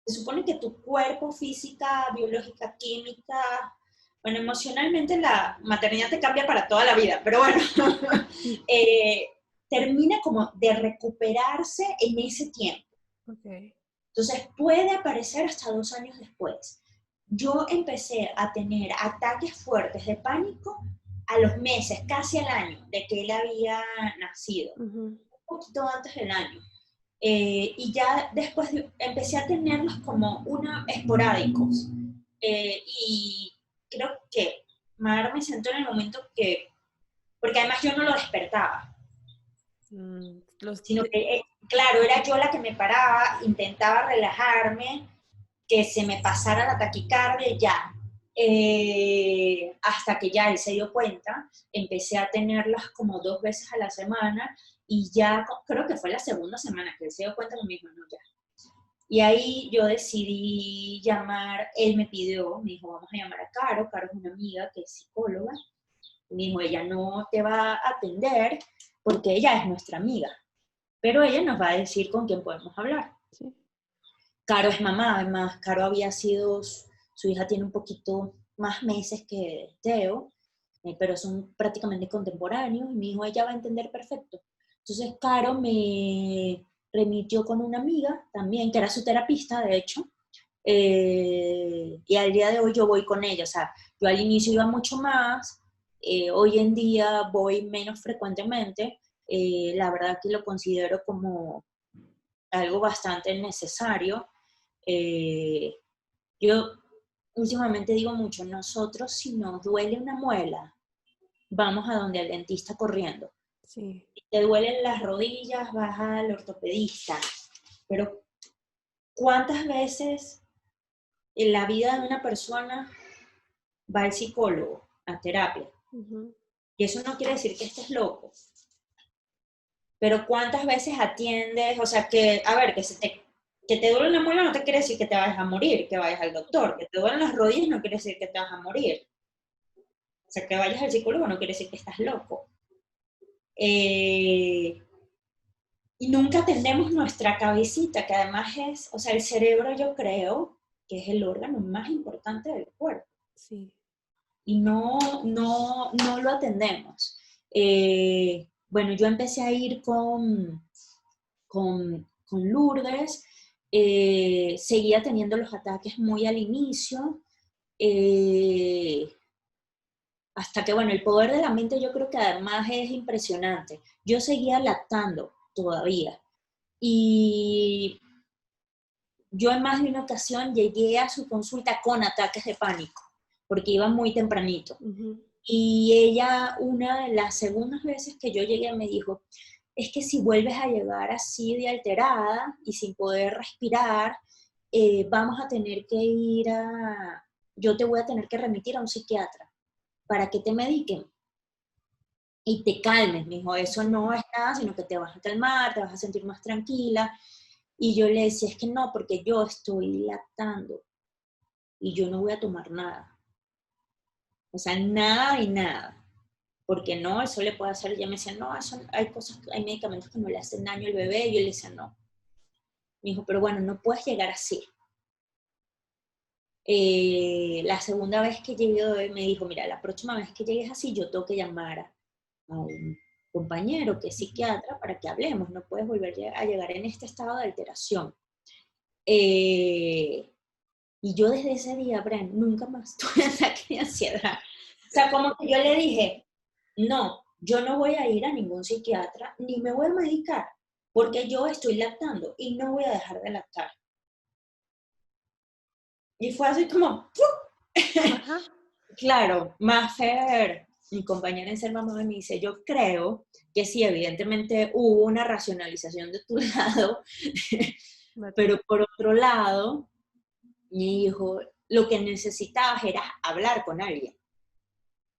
Se supone que tu cuerpo, física, biológica, química, bueno, emocionalmente la maternidad te cambia para toda la vida, pero bueno, Sí, termina como de recuperarse en ese tiempo. ok. Entonces puede aparecer hasta 2 años después. Yo empecé a tener ataques fuertes de pánico a los meses, casi al año de que él había nacido, Ujú, un poquito antes del año. Y ya después empecé a tenerlos como esporádicos. Y creo que Mar me sentó en el momento que, porque además yo no lo despertaba, sino que, claro, era yo la que me paraba, intentaba relajarme, que se me pasara la taquicardia y ya. Hasta que ya él se dio cuenta, empecé a tenerlas como 2 veces a la semana y ya creo que fue la segunda semana que él se dio cuenta que me dijo, no, ya. Y ahí yo decidí llamar, él me pidió, me dijo, vamos a llamar a Caro, Caro es una amiga que es psicóloga, y me dijo, ella no te va a atender porque ella es nuestra amiga, pero ella nos va a decir con quién podemos hablar. sí. Caro es mamá, además, Caro había sido, su hija tiene un poquito más meses que Teo, pero son prácticamente contemporáneos, y me dijo, ella va a entender perfecto. Entonces, Caro me remitió con una amiga también, que era su terapista, de hecho, y al día de hoy yo voy con ella, o sea, yo al inicio iba mucho más, hoy en día voy menos frecuentemente, la verdad que lo considero como algo bastante necesario. eh, yo últimamente digo mucho, nosotros si nos duele una muela, vamos a donde el dentista corriendo. Sí. Si te duelen las rodillas, vas al ortopedista. Pero ¿cuántas veces en la vida de una persona va al psicólogo, a terapia? Ujú, Y eso no quiere decir que estés loco. Pero ¿cuántas veces atiendes? O sea, que, a ver, que te duele una muela no te quiere decir que te vayas a morir, que vayas al doctor. Que te duelen las rodillas no quiere decir que te vas a morir. O sea, que vayas al psicólogo no quiere decir que estás loco. Eh, y nunca atendemos nuestra cabecita, que además es, o sea, el cerebro yo creo que es el órgano más importante del cuerpo. sí. Y no lo atendemos. Bueno, yo empecé a ir con Lourdes, seguía teniendo los ataques muy al inicio, eh, hasta que, bueno, el poder de la mente yo creo que además es impresionante. Yo seguía lactando todavía. Y yo en más de una ocasión llegué a su consulta con ataques de pánico, porque iba muy tempranito. Ujú, Y ella, una de las segundas veces que yo llegué, me dijo, es que si vuelves a llegar así de alterada y sin poder respirar, vamos a tener que yo te voy a tener que remitir a un psiquiatra para que te mediquen y te calmes, me dijo, eso no es nada, sino que te vas a calmar, te vas a sentir más tranquila. Y yo le decía, es que no, porque yo estoy lactando y yo no voy a tomar nada. O sea, nada y nada. Porque no, eso le puede hacer, ella me decía, no, eso, hay cosas, hay medicamentos que no le hacen daño al bebé, y yo le decía, no. Me dijo, pero bueno, no puedes llegar así. La segunda vez que llegué, me dijo, mira, la próxima vez que llegues así, yo tengo que llamar a un compañero que es psiquiatra para que hablemos, no puedes volver a llegar en este estado de alteración. Eh, y yo desde ese día, Brian, nunca más tuve ataque de ansiedad. O sea, como que yo le dije, no, yo no voy a ir a ningún psiquiatra, ni me voy a medicar, porque yo estoy lactando y no voy a dejar de lactar. Y fue así como, ajá, claro, Mafer, mi compañera en ser mamá, me dice, yo creo que sí, evidentemente hubo una racionalización de tu lado, pero por otro lado, mi hijo, lo que necesitabas era hablar con alguien.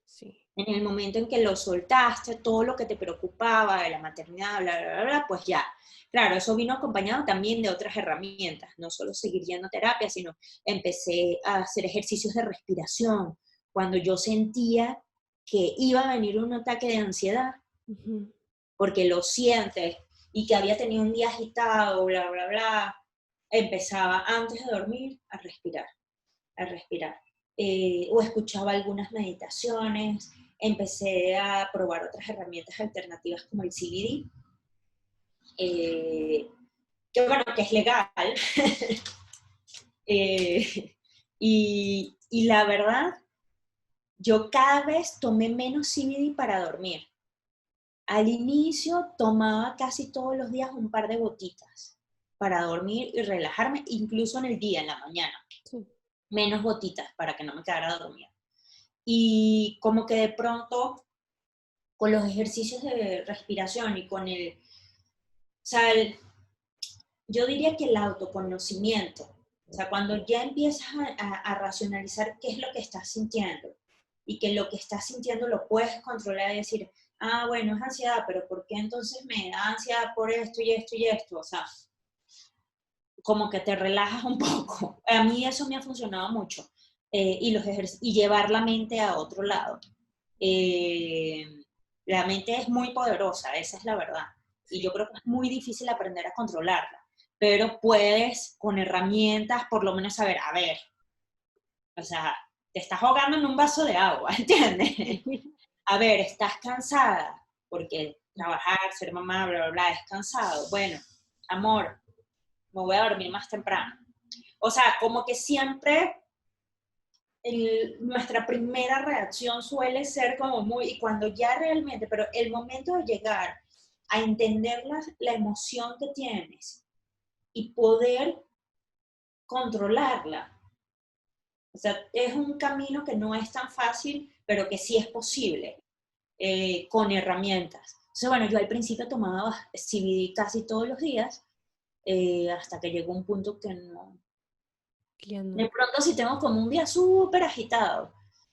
sí. En el momento en que lo soltaste, todo lo que te preocupaba de la maternidad, bla, bla, bla, bla, pues ya. Claro, eso vino acompañado también de otras herramientas, no solo seguir yendo a terapia, sino empecé a hacer ejercicios de respiración. Cuando yo sentía que iba a venir un ataque de ansiedad, Ujú. porque lo sientes, y que había tenido un día agitado, bla, bla, bla, empezaba antes de dormir a respirar, a respirar. O escuchaba algunas meditaciones, empecé a probar otras herramientas alternativas como el CBD, que bueno, que es legal. eh, y la verdad, yo cada vez tomé menos CBD para dormir. Al inicio tomaba casi todos los días un par de gotitas para dormir y relajarme, incluso en el día, en la mañana. Sí. Menos gotitas para que no me quedara dormida. Y como que de pronto, con los ejercicios de respiración y con el, o sea, yo diría que el autoconocimiento, o sea, cuando ya empiezas a racionalizar qué es lo que estás sintiendo y que lo que estás sintiendo lo puedes controlar y decir, ah, bueno, es ansiedad, pero ¿por qué entonces me da ansiedad por esto y esto y esto? O sea, como que te relajas un poco. A mí eso me ha funcionado mucho. Y llevar la mente a otro lado. Eh, la mente es muy poderosa, esa es la verdad. Y yo Sí. creo que es muy difícil aprender a controlarla. Pero puedes, con herramientas, por lo menos saber, a ver, o sea, te estás ahogando en un vaso de agua, ¿entiendes? A ver, estás cansada, porque trabajar, ser mamá, bla, bla, bla, es cansado. Bueno, amor, me voy a dormir más temprano. O sea, como que siempre nuestra primera reacción suele ser como muy, y cuando ya realmente, pero el momento de llegar a entender la emoción que tienes y poder controlarla, o sea, es un camino que no es tan fácil, pero que sí es posible, con herramientas. Entonces, bueno, yo al principio tomaba CBD casi todos los días, hasta que llegó un punto que no, Ya no. de pronto si tengo como un día súper agitado,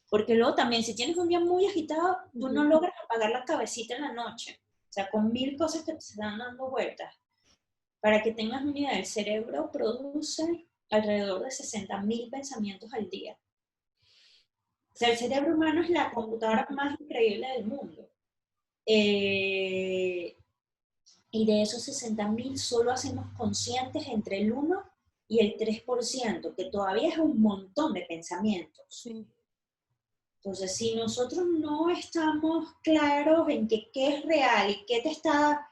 porque luego también si tienes un día muy agitado, tú no Ujú. logras apagar la cabecita en la noche, o sea, con mil cosas que te están dando vueltas. Para que tengas una idea, el cerebro produce alrededor de 60.000 pensamientos al día. O sea, el cerebro humano es la computadora más increíble del mundo. Eh, y de esos 60.000 solo hacemos conscientes entre el 1 y el 3%, que todavía es un montón de pensamientos. Sí. Entonces, si nosotros no estamos claros en que qué es real y qué te está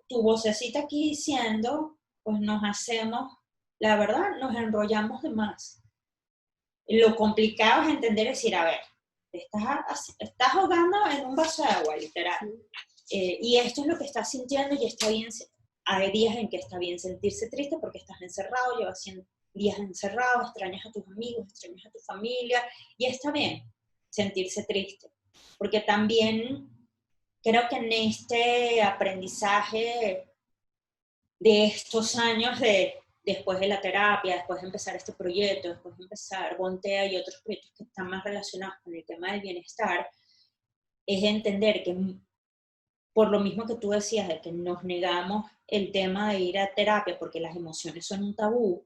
tu vocecita aquí diciendo, pues nos hacemos, la verdad, nos enrollamos de más. Lo complicado es entender y decir, a ver, estás ahogando en un vaso de agua, literal. Sí. Y esto es lo que estás sintiendo y está bien. Hay días en que está bien sentirse triste porque estás encerrado, llevas 100 días encerrado, extrañas a tus amigos, extrañas a tu familia, y está bien sentirse triste. Porque también creo que en este aprendizaje de estos años después de la terapia, después de empezar este proyecto, después de empezar Bontea y otros proyectos que están más relacionados con el tema del bienestar, es entender que por lo mismo que tú decías, de que nos negamos el tema de ir a terapia porque las emociones son un tabú,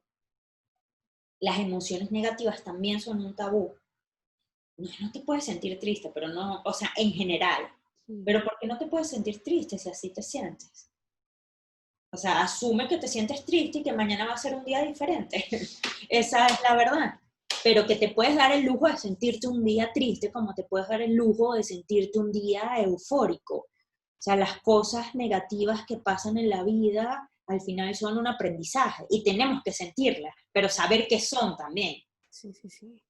las emociones negativas también son un tabú. No, no te puedes sentir triste, pero no, o sea, en general. Sí. Pero ¿por qué no te puedes sentir triste si así te sientes? O sea, asume que te sientes triste y que mañana va a ser un día diferente. Esa es la verdad. Pero que te puedes dar el lujo de sentirte un día triste, como te puedes dar el lujo de sentirte un día eufórico. O sea, las cosas negativas que pasan en la vida al final son un aprendizaje y tenemos que sentirlas, pero saber qué son también. Sí, sí, sí.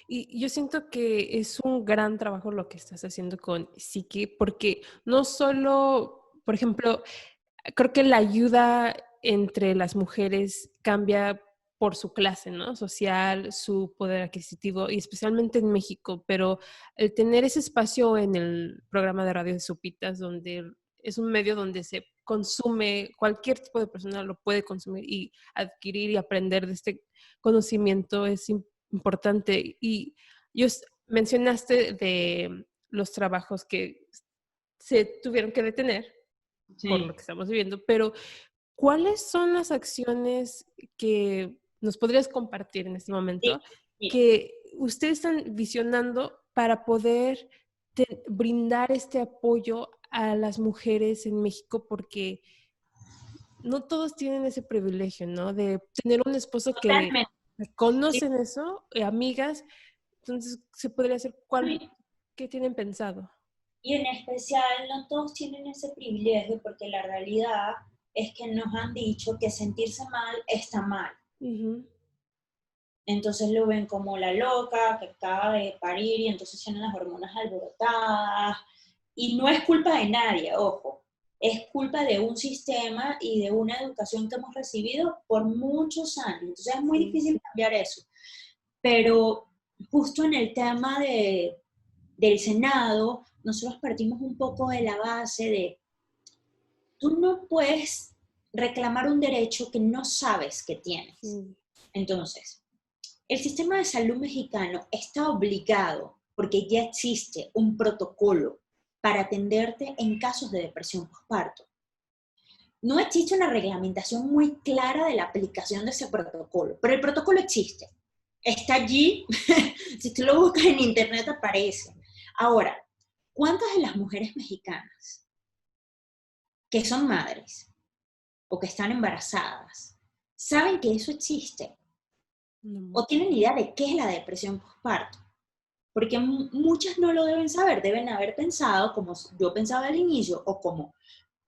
Y yo siento que es un gran trabajo lo que estás haciendo con Psique, porque no solo, por ejemplo, creo que la ayuda entre las mujeres cambia por su clase, ¿no? Social, su poder adquisitivo, y especialmente en México, pero el tener ese espacio en el programa de radio de Sopitas, donde es un medio donde se consume, cualquier tipo de persona lo puede consumir y adquirir y aprender de este conocimiento es importante. Y mencionaste de los trabajos que se tuvieron que detener por lo Sí. que estamos viviendo, pero ¿cuáles son las acciones que nos podrías compartir en este Sí, momento sí. que ustedes están visionando para poder brindar este apoyo a las mujeres en México? Porque no todos tienen ese privilegio, ¿no? De tener un esposo que Totalmente. Y, conocen eso, amigas. Entonces, se podría hacer, ¿qué tienen pensado? y en especial, no todos tienen ese privilegio porque la realidad es que nos han dicho que sentirse mal está mal. Ujú. Entonces lo ven como la loca que acaba de parir y entonces tienen las hormonas alborotadas. Y no es culpa de nadie, ojo, es culpa de un sistema y de una educación que hemos recibido por muchos años. Entonces es muy Sí. difícil cambiar eso. Pero justo en el tema del Senado, nosotros partimos un poco de la base de, tú no puedes reclamar un derecho que no sabes que tienes. Sí. Entonces, el sistema de salud mexicano está obligado, porque ya existe un protocolo para atenderte en casos de depresión postparto. No existe una reglamentación muy clara de la aplicación de ese protocolo, pero el protocolo existe. Está allí, si tú lo buscas en internet aparece. Ahora, ¿cuántas de las mujeres mexicanas que son madres o que están embarazadas saben que eso existe No o mucho. tienen idea de qué es la depresión postparto? Porque muchas no lo deben saber, deben haber pensado, como yo pensaba al inicio, o como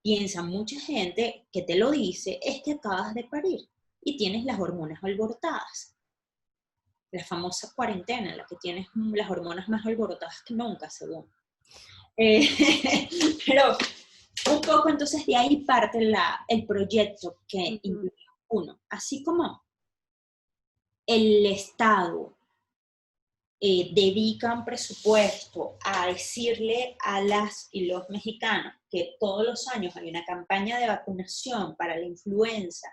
piensa mucha gente que te lo dice, es que acabas de parir y tienes las hormonas alborotadas. La famosa cuarentena, en la que tienes las hormonas más alborotadas que nunca, según. Eh, pero un poco entonces de ahí parte el proyecto que Ujú. incluye uno, así como el Estado dedican presupuesto a decirle a las y los mexicanos que todos los años hay una campaña de vacunación para la influenza,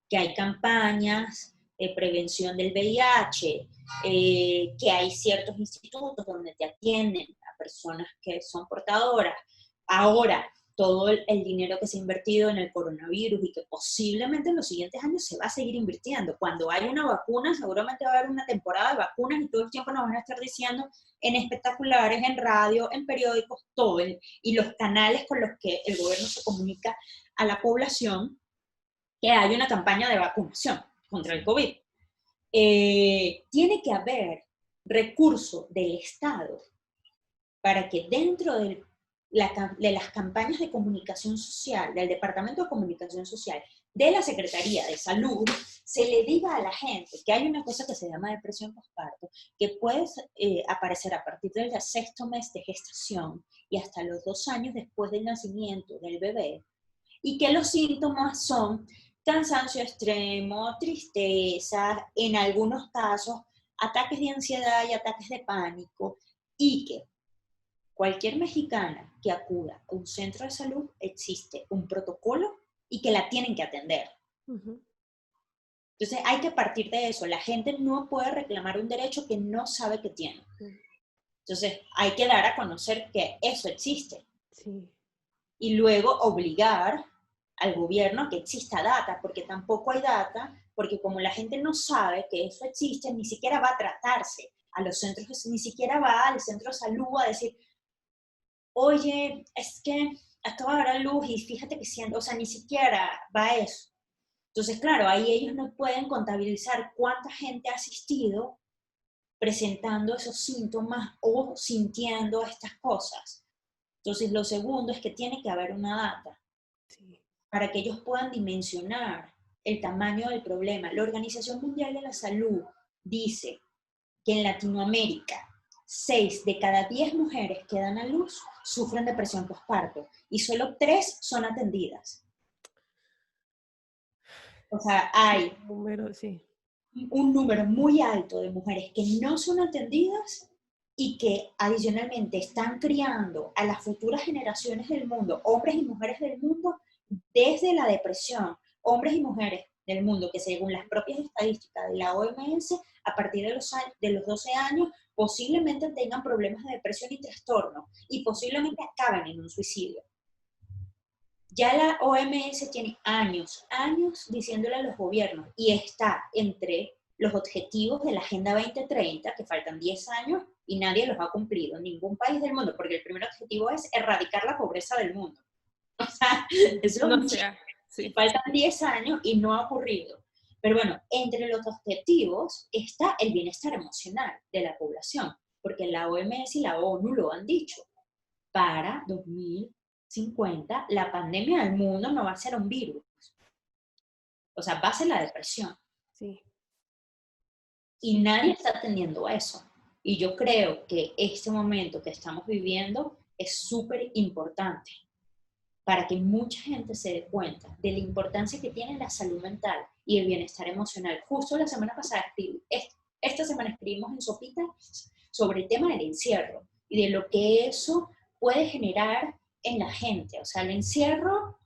que hay campañas de prevención del VIH, que hay ciertos institutos donde te atienden a personas que son portadoras. Ahora, todo el dinero que se ha invertido en el coronavirus y que posiblemente en los siguientes años se va a seguir invirtiendo. Cuando hay una vacuna, seguramente va a haber una temporada de vacunas y todo el tiempo nos van a estar diciendo en espectaculares, en radio, en periódicos, todo, y los canales con los que el gobierno se comunica a la población, que hay una campaña de vacunación contra el COVID. Tiene que haber recursos del Estado para que dentro de las campañas de comunicación social, del Departamento de Comunicación Social, de la Secretaría de Salud, se le diga a la gente que hay una cosa que se llama depresión postparto, que puede aparecer a partir del sexto mes de gestación y hasta los 2 años después del nacimiento del bebé, y que los síntomas son cansancio extremo, tristeza, en algunos casos ataques de ansiedad y ataques de pánico, y que cualquier mexicana que acuda a un centro de salud existe un protocolo y que la tienen que atender. Ujú. Entonces hay que partir de eso. La gente no puede reclamar un derecho que no sabe que tiene. Sí. Entonces hay que dar a conocer que eso existe Sí. y luego obligar al gobierno a que exista data, porque tampoco hay data, porque como la gente no sabe que eso existe, ni siquiera va a tratarse a los centros, ni siquiera va al centro de salud a decir, oye, es que acaba de dar luz y fíjate que siento, o sea, ni siquiera va a eso. Entonces, claro, ahí ellos no pueden contabilizar cuánta gente ha asistido presentando esos síntomas o sintiendo estas cosas. Entonces, lo segundo es que tiene que haber una data Sí. para que ellos puedan dimensionar el tamaño del problema. La Organización Mundial de la Salud dice que en Latinoamérica 6 de cada 10 mujeres que dan a luz sufren depresión postparto y solo 3 son atendidas. O sea, hay Número, sí. un número muy alto de mujeres que no son atendidas y que adicionalmente están criando a las futuras generaciones del mundo, hombres y mujeres del mundo, desde la depresión, hombres y mujeres del mundo que según las propias estadísticas de la OMS, a partir de los 12 años, posiblemente tengan problemas de depresión y trastorno y posiblemente acaben en un suicidio. Ya la OMS tiene años diciéndole a los gobiernos y está entre los objetivos de la Agenda 2030, que faltan 10 años y nadie los ha cumplido, ningún país del mundo, porque el primer objetivo es erradicar la pobreza del mundo. O sea, eso No es un sea, sí. faltan 10 años y no ha ocurrido. Pero bueno, entre los objetivos está el bienestar emocional de la población, porque la OMS y la ONU lo han dicho. Para 2050, la pandemia del mundo no va a ser un virus. O sea, va a ser la depresión. Sí. Y nadie está atendiendo eso. Y yo creo que este momento que estamos viviendo es súper importante para que mucha gente se dé cuenta de la importancia que tiene la salud mental y el bienestar emocional. Justo la semana pasada, esta semana escribimos en Sopita sobre el tema del encierro y de lo que eso puede generar en la gente. O sea, el encierro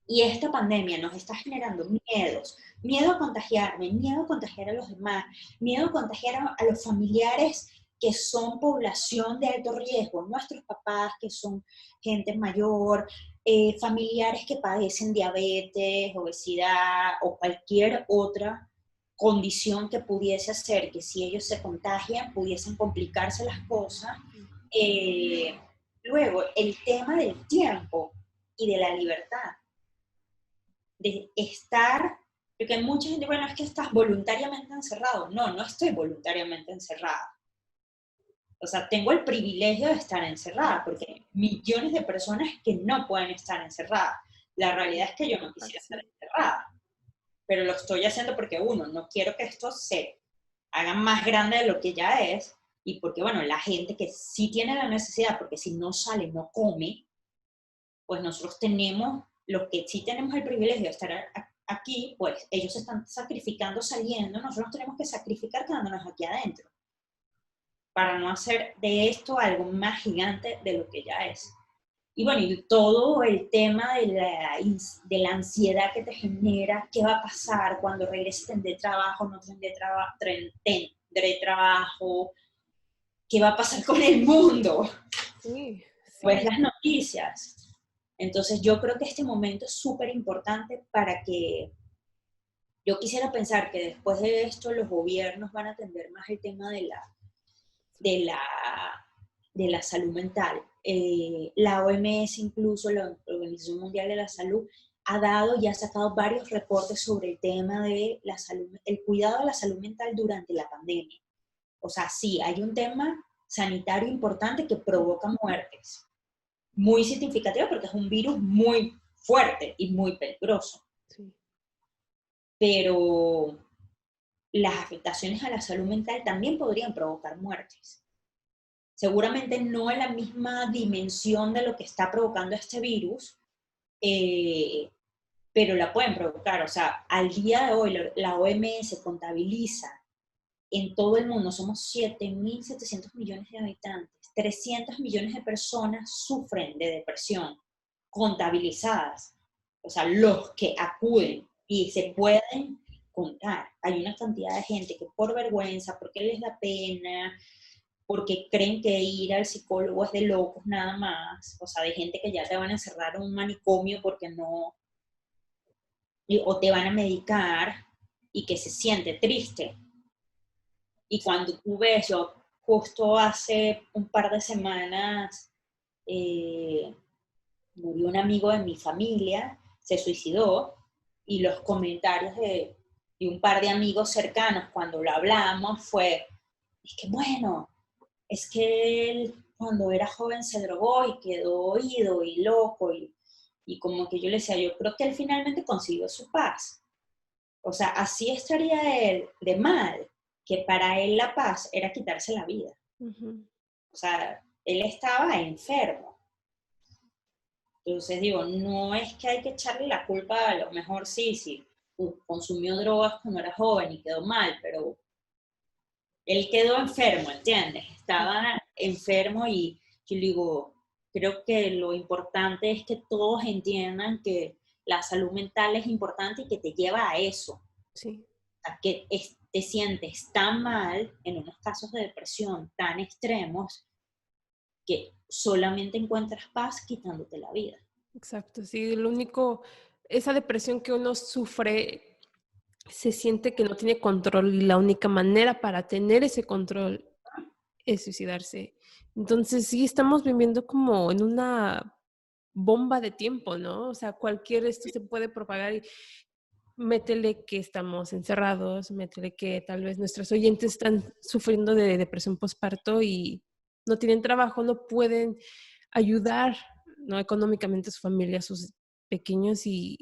y esta pandemia nos está generando miedos, miedo a contagiarme, miedo a contagiar a los demás, miedo a contagiar a los familiares que son población de alto riesgo, nuestros papás que son gente mayor, familiares que padecen diabetes, obesidad o cualquier otra condición que pudiese hacer que si ellos se contagian pudiesen complicarse las cosas. Luego, el tema del tiempo y de la libertad de estar, porque hay mucha gente, bueno, es que estás voluntariamente encerrado. No, no estoy voluntariamente encerrada. O sea, tengo el privilegio de estar encerrada, porque hay millones de personas que no pueden estar encerradas. La realidad es que yo no quisiera estar encerrada, pero lo estoy haciendo porque, uno, no quiero que esto se haga más grande de lo que ya es, y porque, bueno, la gente que sí tiene la necesidad, porque si no sale, no come, pues nosotros tenemos, los que sí tenemos el privilegio de estar aquí, pues ellos se están sacrificando saliendo, nosotros tenemos que sacrificar quedándonos aquí adentro, para no hacer de esto algo más gigante de lo que ya es. Y bueno, y todo el tema de la ansiedad que te genera, qué va a pasar cuando regreses, tendré trabajo, no tendré trabajo, qué va a pasar con el mundo, Sí, pues sí. las noticias. Entonces yo creo que este momento es súper importante para que, yo quisiera pensar que después de esto los gobiernos van a atender más el tema de la, de la salud mental. La OMS, incluso la Organización Mundial de la Salud, ha dado y ha sacado varios reportes sobre el tema de la salud, el cuidado de la salud mental durante la pandemia. O sea, sí, hay un tema sanitario importante que provoca muertes, muy significativo porque es un virus muy fuerte y muy peligroso. Sí. Pero las afectaciones a la salud mental también podrían provocar muertes. Seguramente no en la misma dimensión de lo que está provocando este virus, pero la pueden provocar. O sea, al día de hoy la OMS contabiliza en todo el mundo, somos 7.700 millones de habitantes, 300 millones de personas sufren de depresión, contabilizadas. O sea, los que acuden y se pueden contar. Hay una cantidad de gente que por vergüenza, porque les da pena, porque creen que ir al psicólogo es de locos nada más, o sea, de gente que ya te van a encerrar en un manicomio porque no, o te van a medicar y que se siente triste. Y cuando tú ves, yo justo hace un par de semanas murió un amigo de mi familia, se suicidó, y los comentarios de un par de amigos cercanos cuando lo hablamos fue, es que bueno, es que él cuando era joven se drogó y quedó oído y loco, y como que yo le decía, yo creo que él finalmente consiguió su paz. O sea, así estaría él de mal, que para él la paz era quitarse la vida. Uh-huh. O sea, él estaba enfermo. Entonces digo, no es que hay que echarle la culpa, a lo mejor sí, consumió drogas cuando era joven y quedó mal, pero él quedó enfermo, ¿entiendes? Estaba enfermo y yo digo, creo que lo importante es que todos entiendan que la salud mental es importante y que te lleva a eso, Sí, a que te sientes tan mal en unos casos de depresión tan extremos que solamente encuentras paz quitándote la vida. exacto. Sí, lo único, esa depresión que uno sufre, se siente que no tiene control y la única manera para tener ese control es suicidarse. Entonces, sí, estamos viviendo como en una bomba de tiempo, ¿no? O sea, cualquier esto se puede propagar y métele que estamos encerrados, métele que tal vez nuestros oyentes están sufriendo de depresión postparto y no tienen trabajo, no pueden ayudar, ¿no? Económicamente a su familia, a sus pequeños y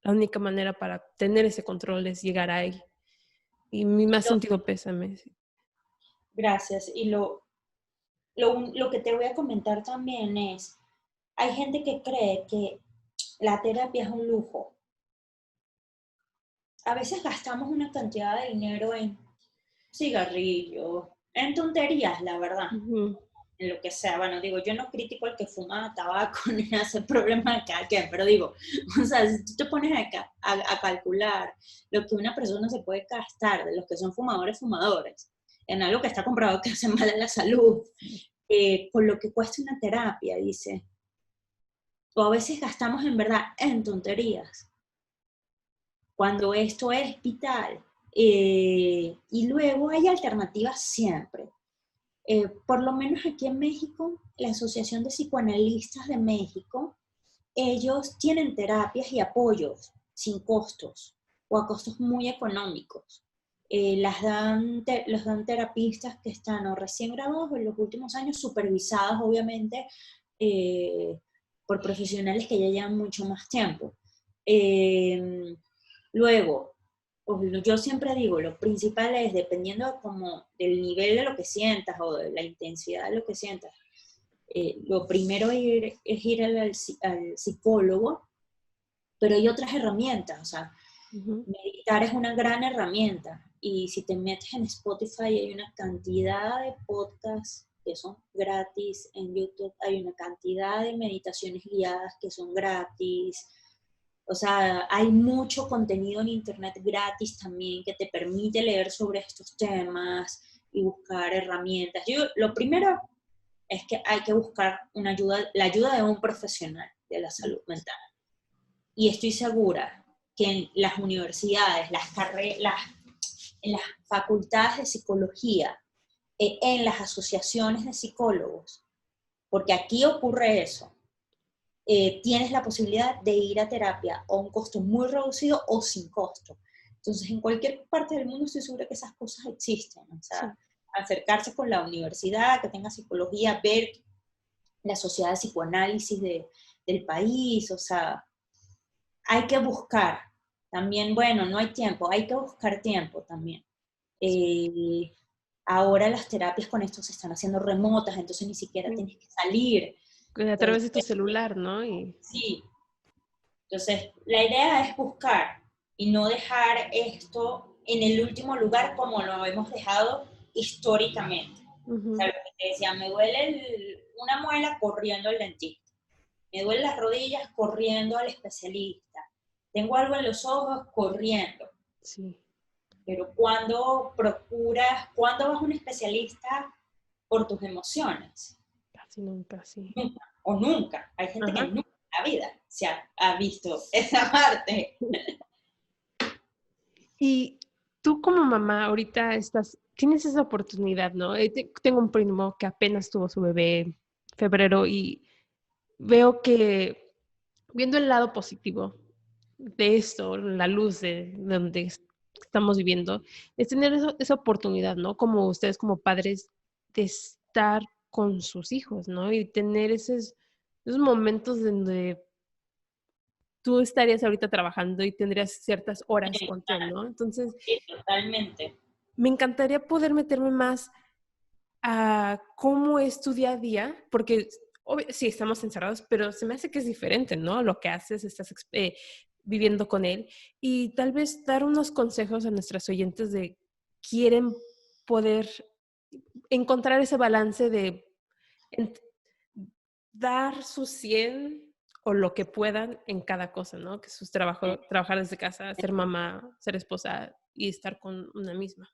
la única manera para tener ese control es llegar ahí. Y mi más Lo- sentido pésame. Sí. Gracias. Y lo que te voy a comentar también es, hay gente que cree que la terapia es un lujo. A veces gastamos una cantidad de dinero en cigarrillos, en tonterías, la verdad, Ujú. en lo que sea. Bueno, digo, yo no critico al que fuma tabaco ni hace problema de cada quien, pero digo, o sea, si tú te pones a calcular lo que una persona se puede gastar de los que son fumadores, en algo que está comprobado que hace mal a la salud, por lo que cuesta una terapia, dice, o a veces gastamos en verdad en tonterías, cuando esto es vital. Y luego hay alternativas siempre. Por lo menos aquí en México, la Asociación de Psicoanalistas de México, ellos tienen terapias y apoyos sin costos o a costos muy económicos. Los dan terapistas que están o recién graduados o en los últimos años, supervisados obviamente eh, por profesionales que ya llevan mucho más tiempo. Eh, Luego, yo siempre digo, lo principal es, dependiendo como del nivel de lo que sientas o de la intensidad de lo que sientas, lo primero es ir al psicólogo, pero hay otras herramientas, o sea, Ujú. meditar es una gran herramienta y si te metes en Spotify hay una cantidad de podcasts que son gratis, en YouTube hay una cantidad de meditaciones guiadas que son gratis, o sea, hay mucho contenido en internet gratis también que te permite leer sobre estos temas y buscar herramientas. Yo, lo primero es que hay que buscar una ayuda, la ayuda de un profesional de la salud mental. Y estoy segura que en las universidades, en las facultades de psicología, en las asociaciones de psicólogos, porque aquí ocurre eso, tienes la posibilidad de ir a terapia a un costo muy reducido o sin costo. Entonces, en cualquier parte del mundo estoy segura que esas cosas existen. O sea, Sí. acercarse con la universidad que tenga psicología, ver la sociedad de psicoanálisis del país, o sea, hay que buscar. También, bueno, no hay tiempo, hay que buscar tiempo también. Eh, Ahora las terapias con esto se están haciendo remotas, entonces ni siquiera Sí. tienes que salir. A través de tu Entonces, celular, ¿no? Y sí, entonces, la idea es buscar y no dejar esto en el último lugar como lo hemos dejado históricamente. O sea, ujú. lo que te decía, me duele una muela corriendo al dentista, me duelen las rodillas corriendo al especialista, tengo algo en los ojos corriendo. Sí, Pero cuando vas a un especialista por tus emociones? casi nunca, sí. Nunca, o nunca. Hay gente que Ajá. nunca en la vida ha visto esa parte. Y tú como mamá ahorita tienes esa oportunidad, ¿no? Tengo un primo que apenas tuvo su bebé en febrero y veo que, viendo el lado positivo de esto, la luz de donde estamos viviendo, es tener esa oportunidad, ¿no? Como ustedes como padres, de estar con sus hijos, ¿no? Y tener esos momentos donde tú estarías ahorita trabajando y tendrías ciertas horas con él, ¿no? Entonces, Sí, totalmente. me encantaría poder meterme más a cómo es tu día a día, porque sí, estamos encerrados, pero se me hace que es diferente, ¿no? Lo que haces, estás viviendo con él y tal vez dar unos consejos a nuestras oyentes de quieren poder encontrar ese balance de ent- dar su 100 o lo que puedan en cada cosa, ¿no? Que sus trabajos, trabajar desde casa, ser mamá, ser esposa y estar con una misma.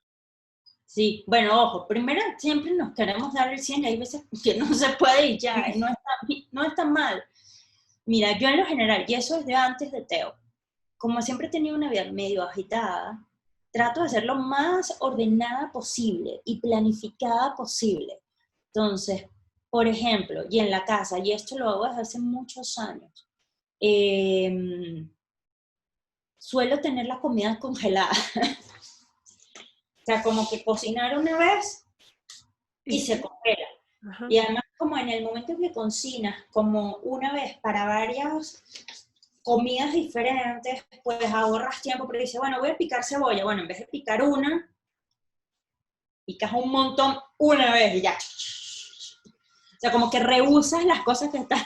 Sí, bueno, ojo, primero siempre nos queremos dar el 100 y hay veces que no se puede y ya, y no está mal. Mira, yo en lo general, y eso es de antes de Teo, como siempre he tenido una vida medio agitada, trato de ser lo más ordenada posible y planificada posible. Entonces, por ejemplo, y en la casa, y esto lo hago desde hace muchos años, eh, suelo tener la comida congelada. O sea, como que cocinar una vez y Y, se congela. ajá. Y además, como en el momento que cocinas, como una vez para varias comidas diferentes, pues ahorras tiempo, pero dices, bueno, voy a picar cebolla. Bueno, en vez de picar una, picas un montón una vez y ya. O sea, como que rehusas las cosas que están.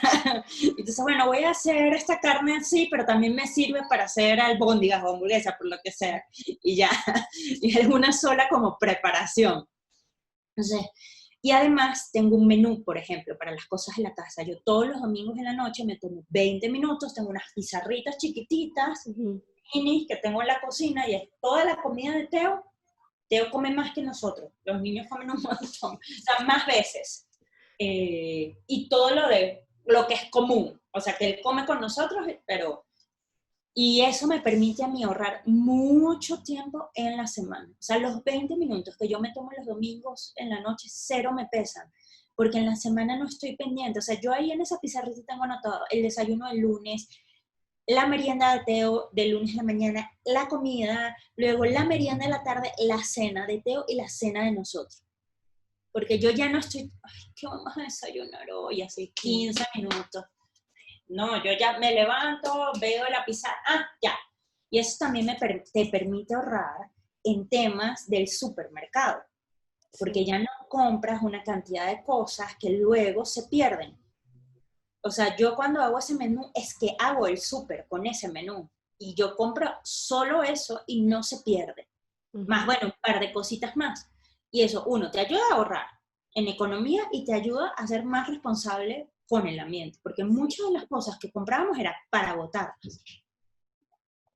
Entonces, bueno, voy a hacer esta carne así, pero también me sirve para hacer albóndigas o hamburguesas, por lo que sea. Y ya. Y es una sola como preparación. Entonces, y además tengo un menú, por ejemplo, para las cosas en la casa. Yo todos los domingos en la noche me tomo 20 minutos, tengo unas pizarritas chiquititas, Ujú. minis, que tengo en la cocina y es toda la comida de Teo. Teo come más que nosotros, los niños comen un montón, o sea, más veces. Y todo lo que es común, o sea, que él come con nosotros, pero y eso me permite a mí ahorrar mucho tiempo en la semana. O sea, los 20 minutos que yo me tomo los domingos en la noche, cero me pesan, porque en la semana no estoy pendiente. O sea, yo ahí en esa pizarrita tengo anotado el desayuno del lunes, la merienda de Teo del lunes a la mañana, la comida, luego la merienda de la tarde, la cena de Teo y la cena de nosotros. Porque yo ya no estoy, ay, ¿qué vamos a desayunar hoy? Así 15 minutos. No, yo ya me levanto, veo la pizarra, ya. Y eso también te permite ahorrar en temas del supermercado, porque Sí. ya no compras una cantidad de cosas que luego se pierden. O sea, yo cuando hago ese menú es que hago el súper con ese menú y yo compro solo eso y no se pierde. Más, Ujú. bueno, un par de cositas más. Y eso, uno, te ayuda a ahorrar en economía y te ayuda a ser más responsable con el ambiente, porque Sí. muchas de las cosas que comprábamos era para botar.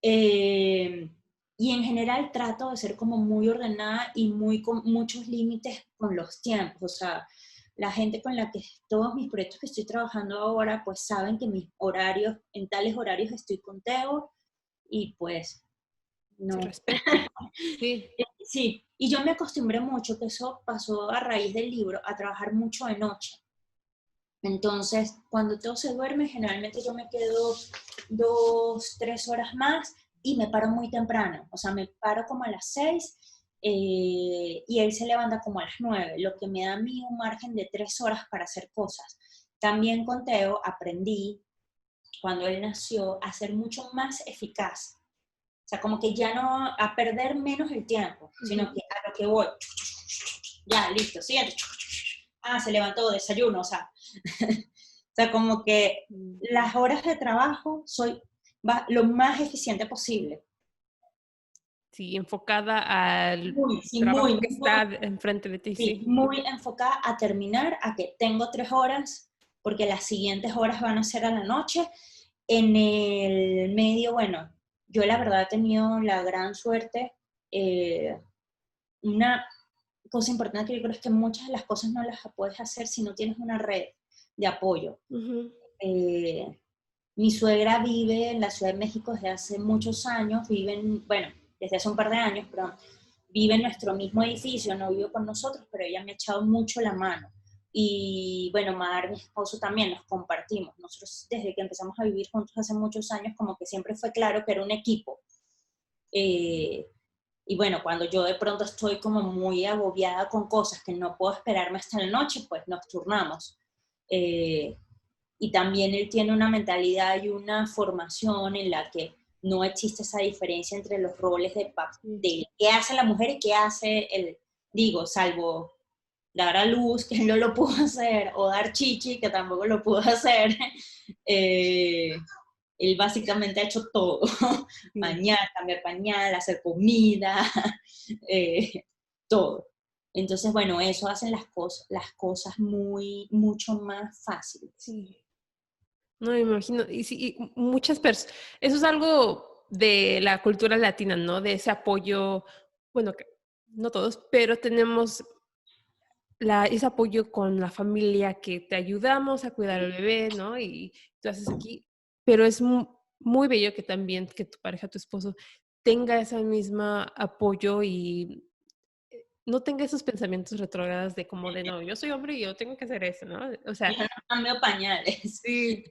Eh, y en general trato de ser como muy ordenada y muy con muchos límites con los tiempos. O sea, la gente con la que todos mis proyectos que estoy trabajando ahora, pues saben que mis horarios, en tales horarios estoy con Teo y pues Se no. respeta. Sí. Sí, y yo me acostumbré mucho, que eso pasó a raíz del libro, a trabajar mucho de noche. Entonces, cuando todo se duerme, generalmente yo me quedo 2, 3 horas más y me paro muy temprano. O sea, me paro como a las 6 y él se levanta como a las 9, lo que me da a mí un margen de 3 horas para hacer cosas. También con Teo aprendí, cuando él nació, a ser mucho más eficaz. O sea, como que ya no a perder menos el tiempo, sino Ujú. que a lo que voy. Ya, listo, siguiente. Ah, se levantó, desayuno, o sea. O sea, como que Mm. las horas de trabajo soy lo más eficiente posible. Sí, enfocada al Muy, sí, trabajo muy, que muy, está enfrente de ti, sí, sí. muy enfocada a terminar, a que tengo 3 horas, porque las siguientes horas van a ser a la noche. En el medio, bueno, yo la verdad he tenido la gran suerte, una cosa importante que yo creo es que muchas de las cosas no las puedes hacer si no tienes una red de apoyo. Ujú. Eh, Mi suegra vive en la Ciudad de México desde hace muchos años, bueno, desde hace un par de años, pero vive en nuestro mismo edificio, no vive con nosotros, pero ella me ha echado mucho la mano. Y bueno, Mar, mi esposo también, nos compartimos. Nosotros desde que empezamos a vivir juntos hace muchos años, como que siempre fue claro que era un equipo. Eh, y bueno, cuando yo de pronto estoy como muy agobiada con cosas que no puedo esperarme hasta la noche, pues nos turnamos. Eh, y también él tiene una mentalidad y una formación en la que no existe esa diferencia entre los roles Sí. de qué hace la mujer y qué hace el, digo, salvo dar a luz, que no lo pudo hacer, o dar chichi, que tampoco lo pudo hacer. Eh, Él básicamente ha hecho todo, Sí. bañar, cambiar pañal, hacer comida, eh, todo. Entonces, bueno, eso hacen las cosas mucho más fáciles. Sí. No, me imagino. Y sí, y muchas personas, eso es algo de la cultura latina, ¿no? De ese apoyo, bueno, que no todos, pero tenemos ese apoyo con la familia que te ayudamos a cuidar al bebé, ¿no? Y tú haces aquí, pero es muy bello que también que tu pareja, tu esposo, tenga ese mismo apoyo y no tenga esos pensamientos retrógrados de como de, no, yo soy hombre y yo tengo que hacer eso, ¿no? O sea, Yo no cambio pañales. sí.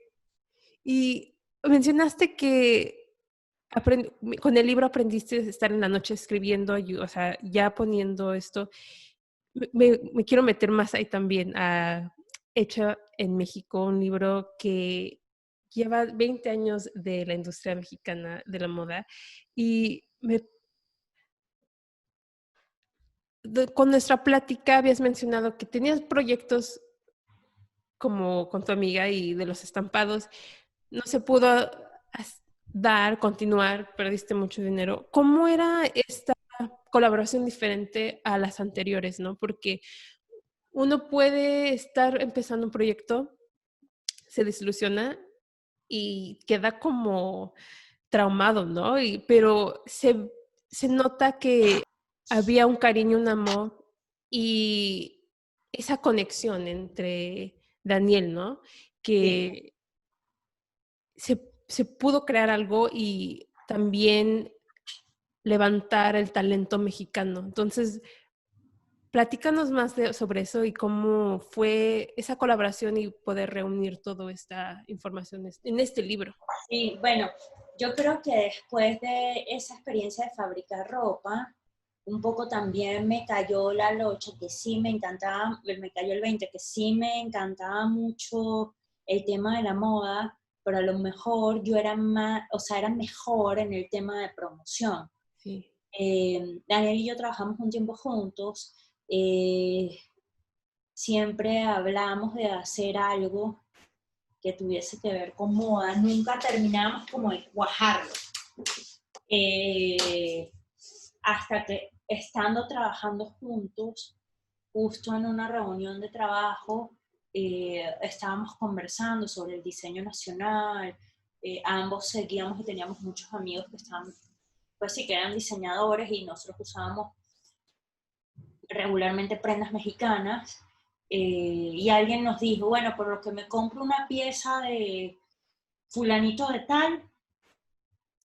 Y mencionaste que con el libro aprendiste a estar en la noche escribiendo, o sea, ya poniendo esto. Me quiero meter más ahí también. Hecho en México, un libro que lleva 20 años de la industria mexicana de la moda y con nuestra plática habías mencionado que tenías proyectos como con tu amiga y de los estampados. No se pudo continuar, perdiste mucho dinero. ¿Cómo era esta colaboración diferente a las anteriores, no? Porque uno puede estar empezando un proyecto, se desilusiona y queda como traumado, ¿no? Pero se nota que había un cariño, un amor y esa conexión entre Daniel, ¿no? Sí, Que se pudo crear algo y también levantar el talento mexicano. Entonces, platícanos más sobre eso y cómo fue esa colaboración y poder reunir toda esta información en este libro. sí, bueno, yo creo que después de esa experiencia de fabricar ropa, un poco también me cayó la locha, que sí me encantaba, me cayó el 20, que sí me encantaba mucho el tema de la moda, pero a lo mejor yo era más, o sea, era mejor en el tema de promoción. Sí. Daniel y yo trabajamos un tiempo juntos, eh, siempre hablamos de hacer algo que tuviese que ver con moda, nunca terminamos como de cuajarlo. Eh, Hasta que estando trabajando juntos, justo en una reunión de trabajo, estábamos conversando sobre el diseño nacional, ambos seguíamos y teníamos muchos amigos que estaban, pues sí, que eran diseñadores y nosotros usábamos regularmente prendas mexicanas, y alguien nos dijo, bueno, por lo que me compro una pieza de fulanito de tal,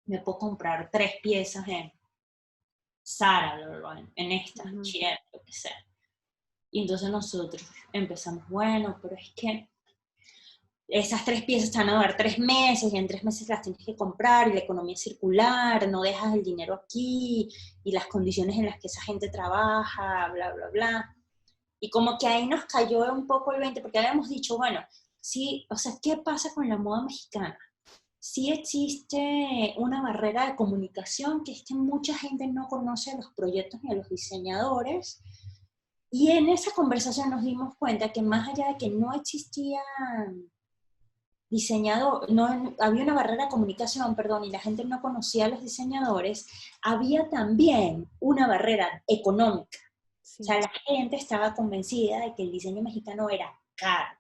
me puedo comprar 3 piezas en Zara, en esta, Ujú. H&M, lo que sea. Y entonces nosotros empezamos, bueno, pero es que esas 3 piezas te van a durar 3 meses y en 3 meses las tienes que comprar y la economía circular, no dejas el dinero aquí y las condiciones en las que esa gente trabaja, bla, bla, bla. Y como que ahí nos cayó un poco el 20, porque habíamos dicho, bueno, sí, o sea, ¿qué pasa con la moda mexicana? Sí existe una barrera de comunicación, que es que mucha gente no conoce a los proyectos ni a los diseñadores. Y en esa conversación nos dimos cuenta que más allá de que no existía diseñador, no, había una barrera de comunicación, perdón, y la gente no conocía a los diseñadores, había también una barrera económica. O Sí. sea, la gente estaba convencida de que el diseño mexicano era caro,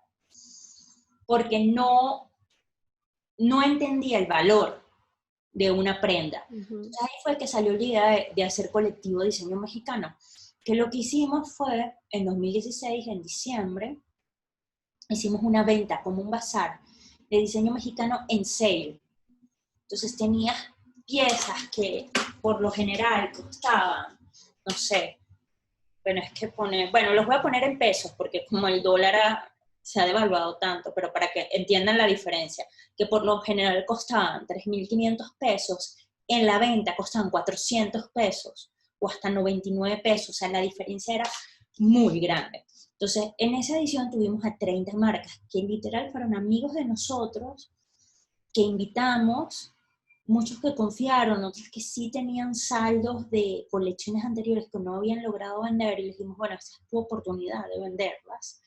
porque no entendía el valor de una prenda. Ujú. Entonces ahí fue que salió la idea de hacer colectivo diseño mexicano, que lo que hicimos fue, en 2016, en diciembre, hicimos una venta como un bazar de diseño mexicano en sale. Entonces tenías piezas que por lo general costaban, no sé, bueno, es que bueno, los voy a poner en pesos porque como el dólar se ha devaluado tanto, pero para que entiendan la diferencia, que por lo general costaban 3.500 pesos, en la venta costaban 400 pesos o hasta 99 pesos, o sea, la diferencia era muy grande. Entonces, en esa edición tuvimos a 30 marcas que literal fueron amigos de nosotros, que invitamos, muchos que confiaron, otros que sí tenían saldos de colecciones anteriores que no habían logrado vender y les dijimos, bueno, esta es tu oportunidad de venderlas.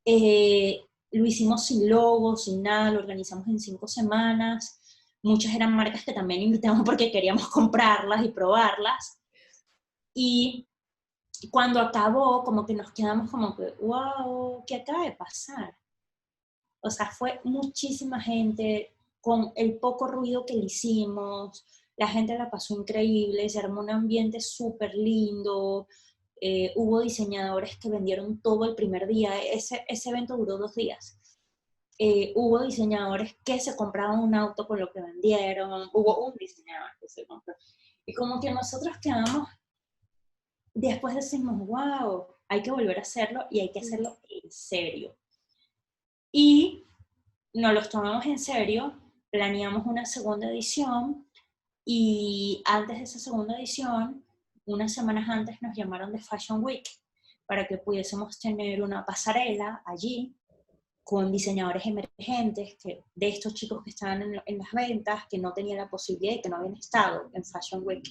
Eh, lo hicimos sin logo, sin nada, lo organizamos en 5 semanas. Muchas eran marcas que también invitamos porque queríamos comprarlas y probarlas. Y cuando acabó, como que nos quedamos como que, wow, ¿qué acaba de pasar? o sea, fue muchísima gente con el poco ruido que le hicimos, la gente la pasó increíble, se armó un ambiente súper lindo, hubo diseñadores que vendieron todo el primer día, ese evento duró 2 días. Hubo diseñadores que se compraban un auto con lo que vendieron, hubo un diseñador que se compró. Y como que nosotros quedamos, después decimos, wow, hay que volver a hacerlo y hay que hacerlo en serio. Y nos los tomamos en serio, planeamos una segunda edición y antes de esa segunda edición, unas semanas antes nos llamaron de Fashion Week para que pudiésemos tener una pasarela allí con diseñadores emergentes, de estos chicos que estaban en las ventas, que no tenían la posibilidad y que no habían estado en Fashion Week.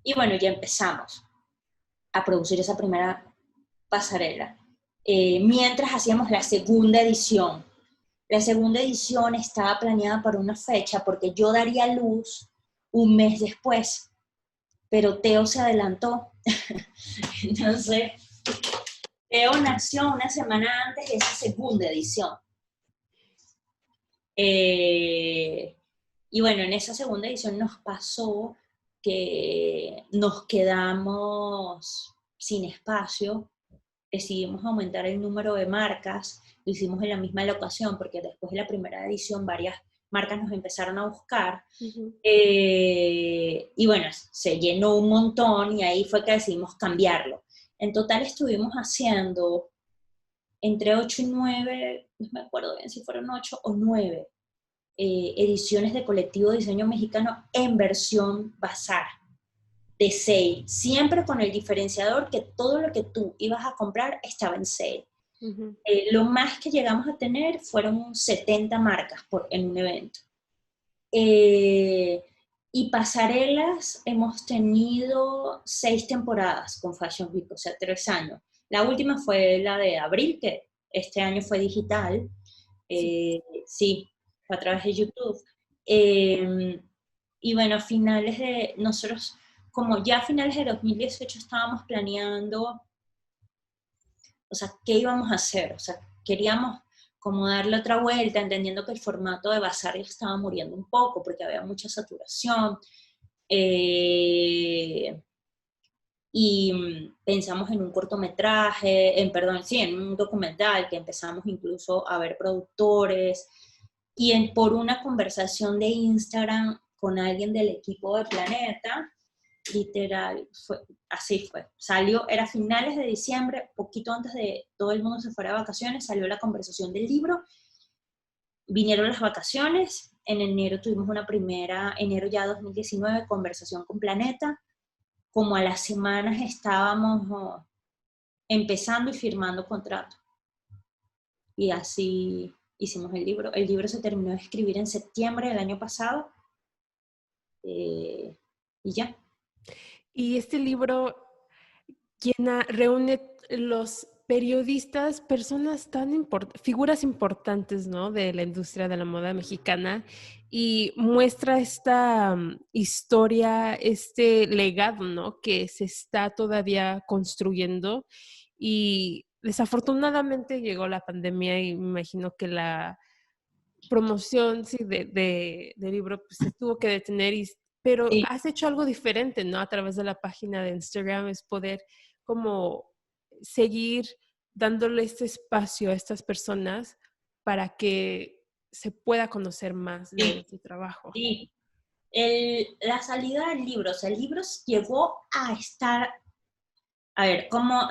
Y bueno, ya empezamos a producir esa primera pasarela. Mientras hacíamos la segunda edición. La segunda edición estaba planeada para una fecha porque yo daría luz un mes después, pero Teo se adelantó. Entonces, Teo nació una semana antes de esa segunda edición. Y bueno, en esa segunda edición nos pasó que nos quedamos sin espacio, decidimos aumentar el número de marcas, lo hicimos en la misma locación porque después de la primera edición varias marcas nos empezaron a buscar. Y bueno, se llenó un montón y ahí fue que decidimos cambiarlo. En total estuvimos haciendo entre 8 y 9, no me acuerdo bien si fueron 8 o 9 ediciones de Colectivo de Diseño Mexicano en versión bazar, de sale, siempre con el diferenciador que todo lo que tú ibas a comprar estaba en sale. Lo más que llegamos a tener fueron 70 marcas en un evento. Y pasarelas hemos tenido 6 temporadas con Fashion Week, o sea, 3 años. La última fue la de abril, que este año fue digital. Sí, fue a través de YouTube. Y bueno, nosotros, como ya a finales de 2018 estábamos planeando, o sea, qué íbamos a hacer, o sea, queríamos como darle otra vuelta, entendiendo que el formato de bazar ya estaba muriendo un poco, porque había mucha saturación, y pensamos en un cortometraje, en un documental, que empezamos incluso a ver productores, y por una conversación de Instagram con alguien del equipo de Planeta, literal, así fue. Salió, era finales de diciembre, poquito antes de todo el mundo se fuera de vacaciones, salió la conversación del libro, vinieron las vacaciones, en enero tuvimos una primera, enero ya 2019, conversación con Planeta, como a las semanas estábamos empezando y firmando contrato. Y así hicimos el libro. El libro se terminó de escribir en septiembre del año pasado, y ya. Y este libro reúne los periodistas, personas figuras importantes, ¿no? De la industria de la moda mexicana y muestra esta historia, este legado, ¿no? Que se está todavía construyendo y desafortunadamente llegó la pandemia y me imagino que la promoción sí, del libro pues, se tuvo que detener, pero Sí. has hecho algo diferente, ¿no? A través de la página de Instagram es poder como seguir dándole este espacio a estas personas para que se pueda conocer más de su trabajo. Sí. La salida del libro, o sea, el libro llegó a estar, a ver, como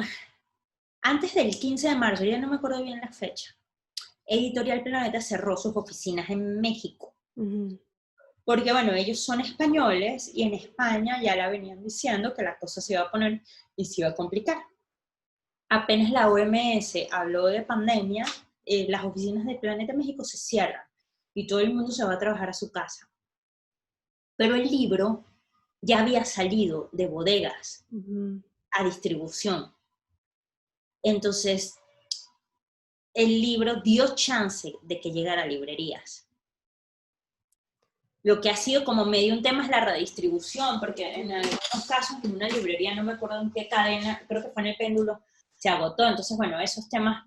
antes del 15 de marzo, ya no me acuerdo bien la fecha, Editorial Planeta cerró sus oficinas en México. Porque, bueno, ellos son españoles y en España ya la venían diciendo que la cosa se iba a poner y se iba a complicar. Apenas la OMS habló de pandemia, las oficinas de Planeta México se cierran y todo el mundo se va a trabajar a su casa. Pero el libro ya había salido de bodegas a distribución. Entonces, el libro dio chance de que llegara a librerías. Lo que ha sido como medio un tema es la redistribución, porque en algunos casos en una librería, no me acuerdo en qué cadena, creo que fue en El Péndulo, se agotó. Entonces, bueno, esos temas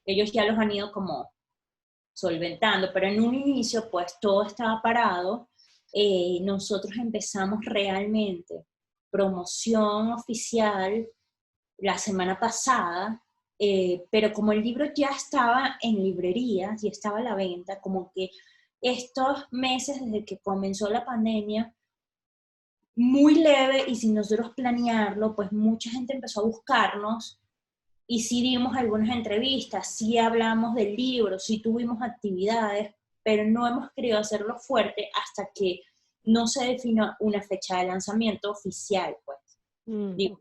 ellos ya los han ido como solventando, pero en un inicio pues todo estaba parado. Nosotros empezamos realmente promoción oficial la semana pasada, pero como el libro ya estaba en librerías y estaba a la venta, como que estos meses desde que comenzó la pandemia, muy leve y sin nosotros planearlo, pues mucha gente empezó a buscarnos y sí dimos algunas entrevistas, sí hablamos del libro, sí tuvimos actividades, pero no hemos querido hacerlo fuerte hasta que no se defina una fecha de lanzamiento oficial, pues. Digo,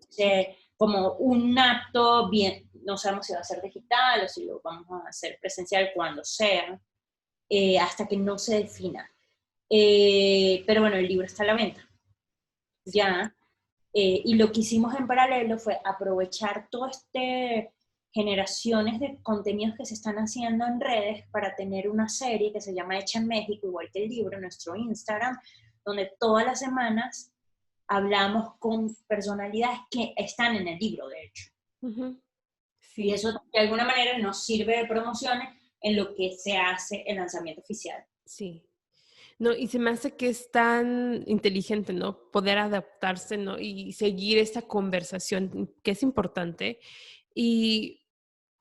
como un acto, bien, no sabemos si va a ser digital o si lo vamos a hacer presencial cuando sea, hasta que no se defina. Pero bueno, el libro está a la venta, ya. Y lo que hicimos en paralelo fue aprovechar todas estas generaciones de contenidos que se están haciendo en redes para tener una serie que se llama Hecha en México, igual que el libro, en nuestro Instagram, donde todas las semanas hablamos con personalidades que están en el libro, de hecho. Sí. Y eso de alguna manera nos sirve de promociones en lo que se hace el lanzamiento oficial. Sí. No, y se me hace que es tan inteligente, ¿no? Poder adaptarse, ¿no? Y seguir esta conversación que es importante. Y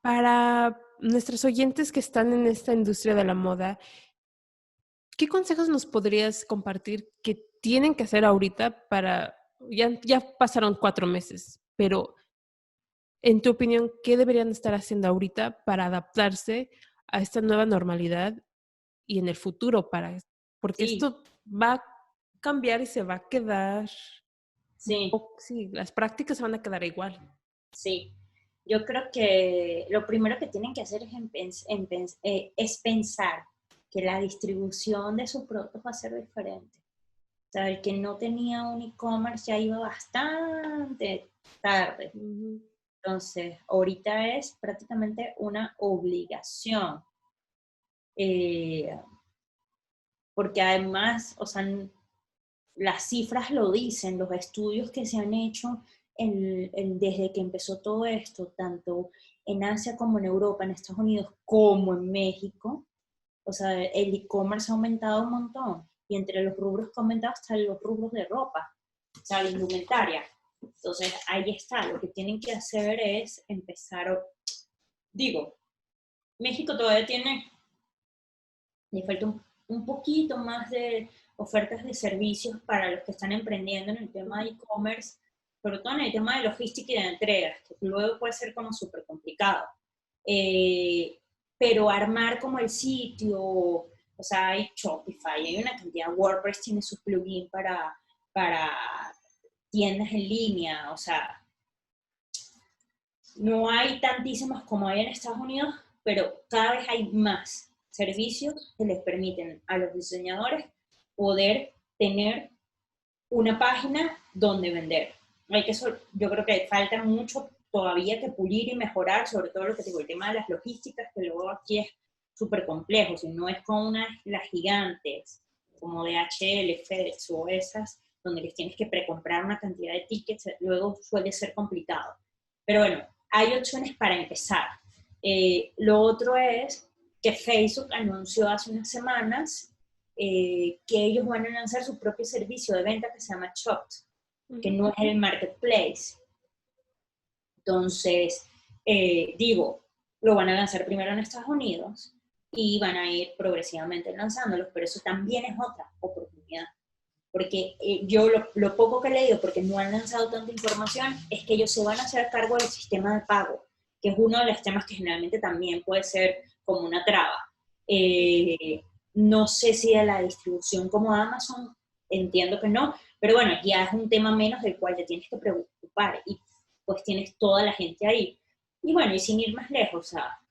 para nuestros oyentes que están en esta industria de la moda, ¿qué consejos nos podrías compartir que tienen que hacer ahorita para, ya pasaron 4 meses, pero en tu opinión, ¿qué deberían estar haciendo ahorita para adaptarse a esta nueva normalidad y en el futuro porque Sí, esto va a cambiar y se va a quedar sí, sí, las prácticas se van a quedar igual. sí. Yo creo que lo primero que tienen que hacer es pensar que la distribución de sus productos va a ser diferente. O sea, el que no tenía un e-commerce ya iba bastante tarde. Entonces, ahorita es prácticamente una obligación. Porque además, o sea, las cifras lo dicen, los estudios que se han hecho desde que empezó todo esto, tanto en Asia como en Europa, en Estados Unidos, como en México, o sea, el e-commerce ha aumentado un montón. Y entre los rubros que ha aumentado están los rubros de ropa, o sea, la indumentaria. Entonces, ahí está, lo que tienen que hacer es empezar, digo, México todavía le falta un poquito más de ofertas de servicios para los que están emprendiendo en el tema de e-commerce, sobre todo en el tema de logística y de entregas, que luego puede ser como súper complicado. Pero armar como el sitio, o sea, hay Shopify, hay una cantidad, WordPress tiene sus plugins para tiendas en línea, o sea, no hay tantísimos como hay en Estados Unidos, pero cada vez hay más servicios que les permiten a los diseñadores poder tener una página donde vender. Yo creo que falta mucho todavía que pulir y mejorar, sobre todo lo que digo, el tema de las logísticas, que luego aquí es súper complejo, si no es con las gigantes, como DHL, FedEx o esas, donde les tienes que precomprar una cantidad de tickets, luego suele ser complicado. Pero bueno, hay opciones para empezar. Lo otro es que Facebook anunció hace unas semanas que ellos van a lanzar su propio servicio de venta que se llama Shops, que no es el marketplace. Entonces, digo, lo van a lanzar primero en Estados Unidos y van a ir progresivamente lanzándolos, pero eso también es otra oportunidad. Porque yo lo poco que he leído, porque no han lanzado tanta información, es que ellos se van a hacer cargo del sistema de pago, que es uno de los temas que generalmente también puede ser como una traba. No sé si de la distribución como Amazon, entiendo que no, pero bueno, ya es un tema menos del cual te tienes que preocupar y pues tienes toda la gente ahí. Y bueno, y sin ir más lejos, o sea,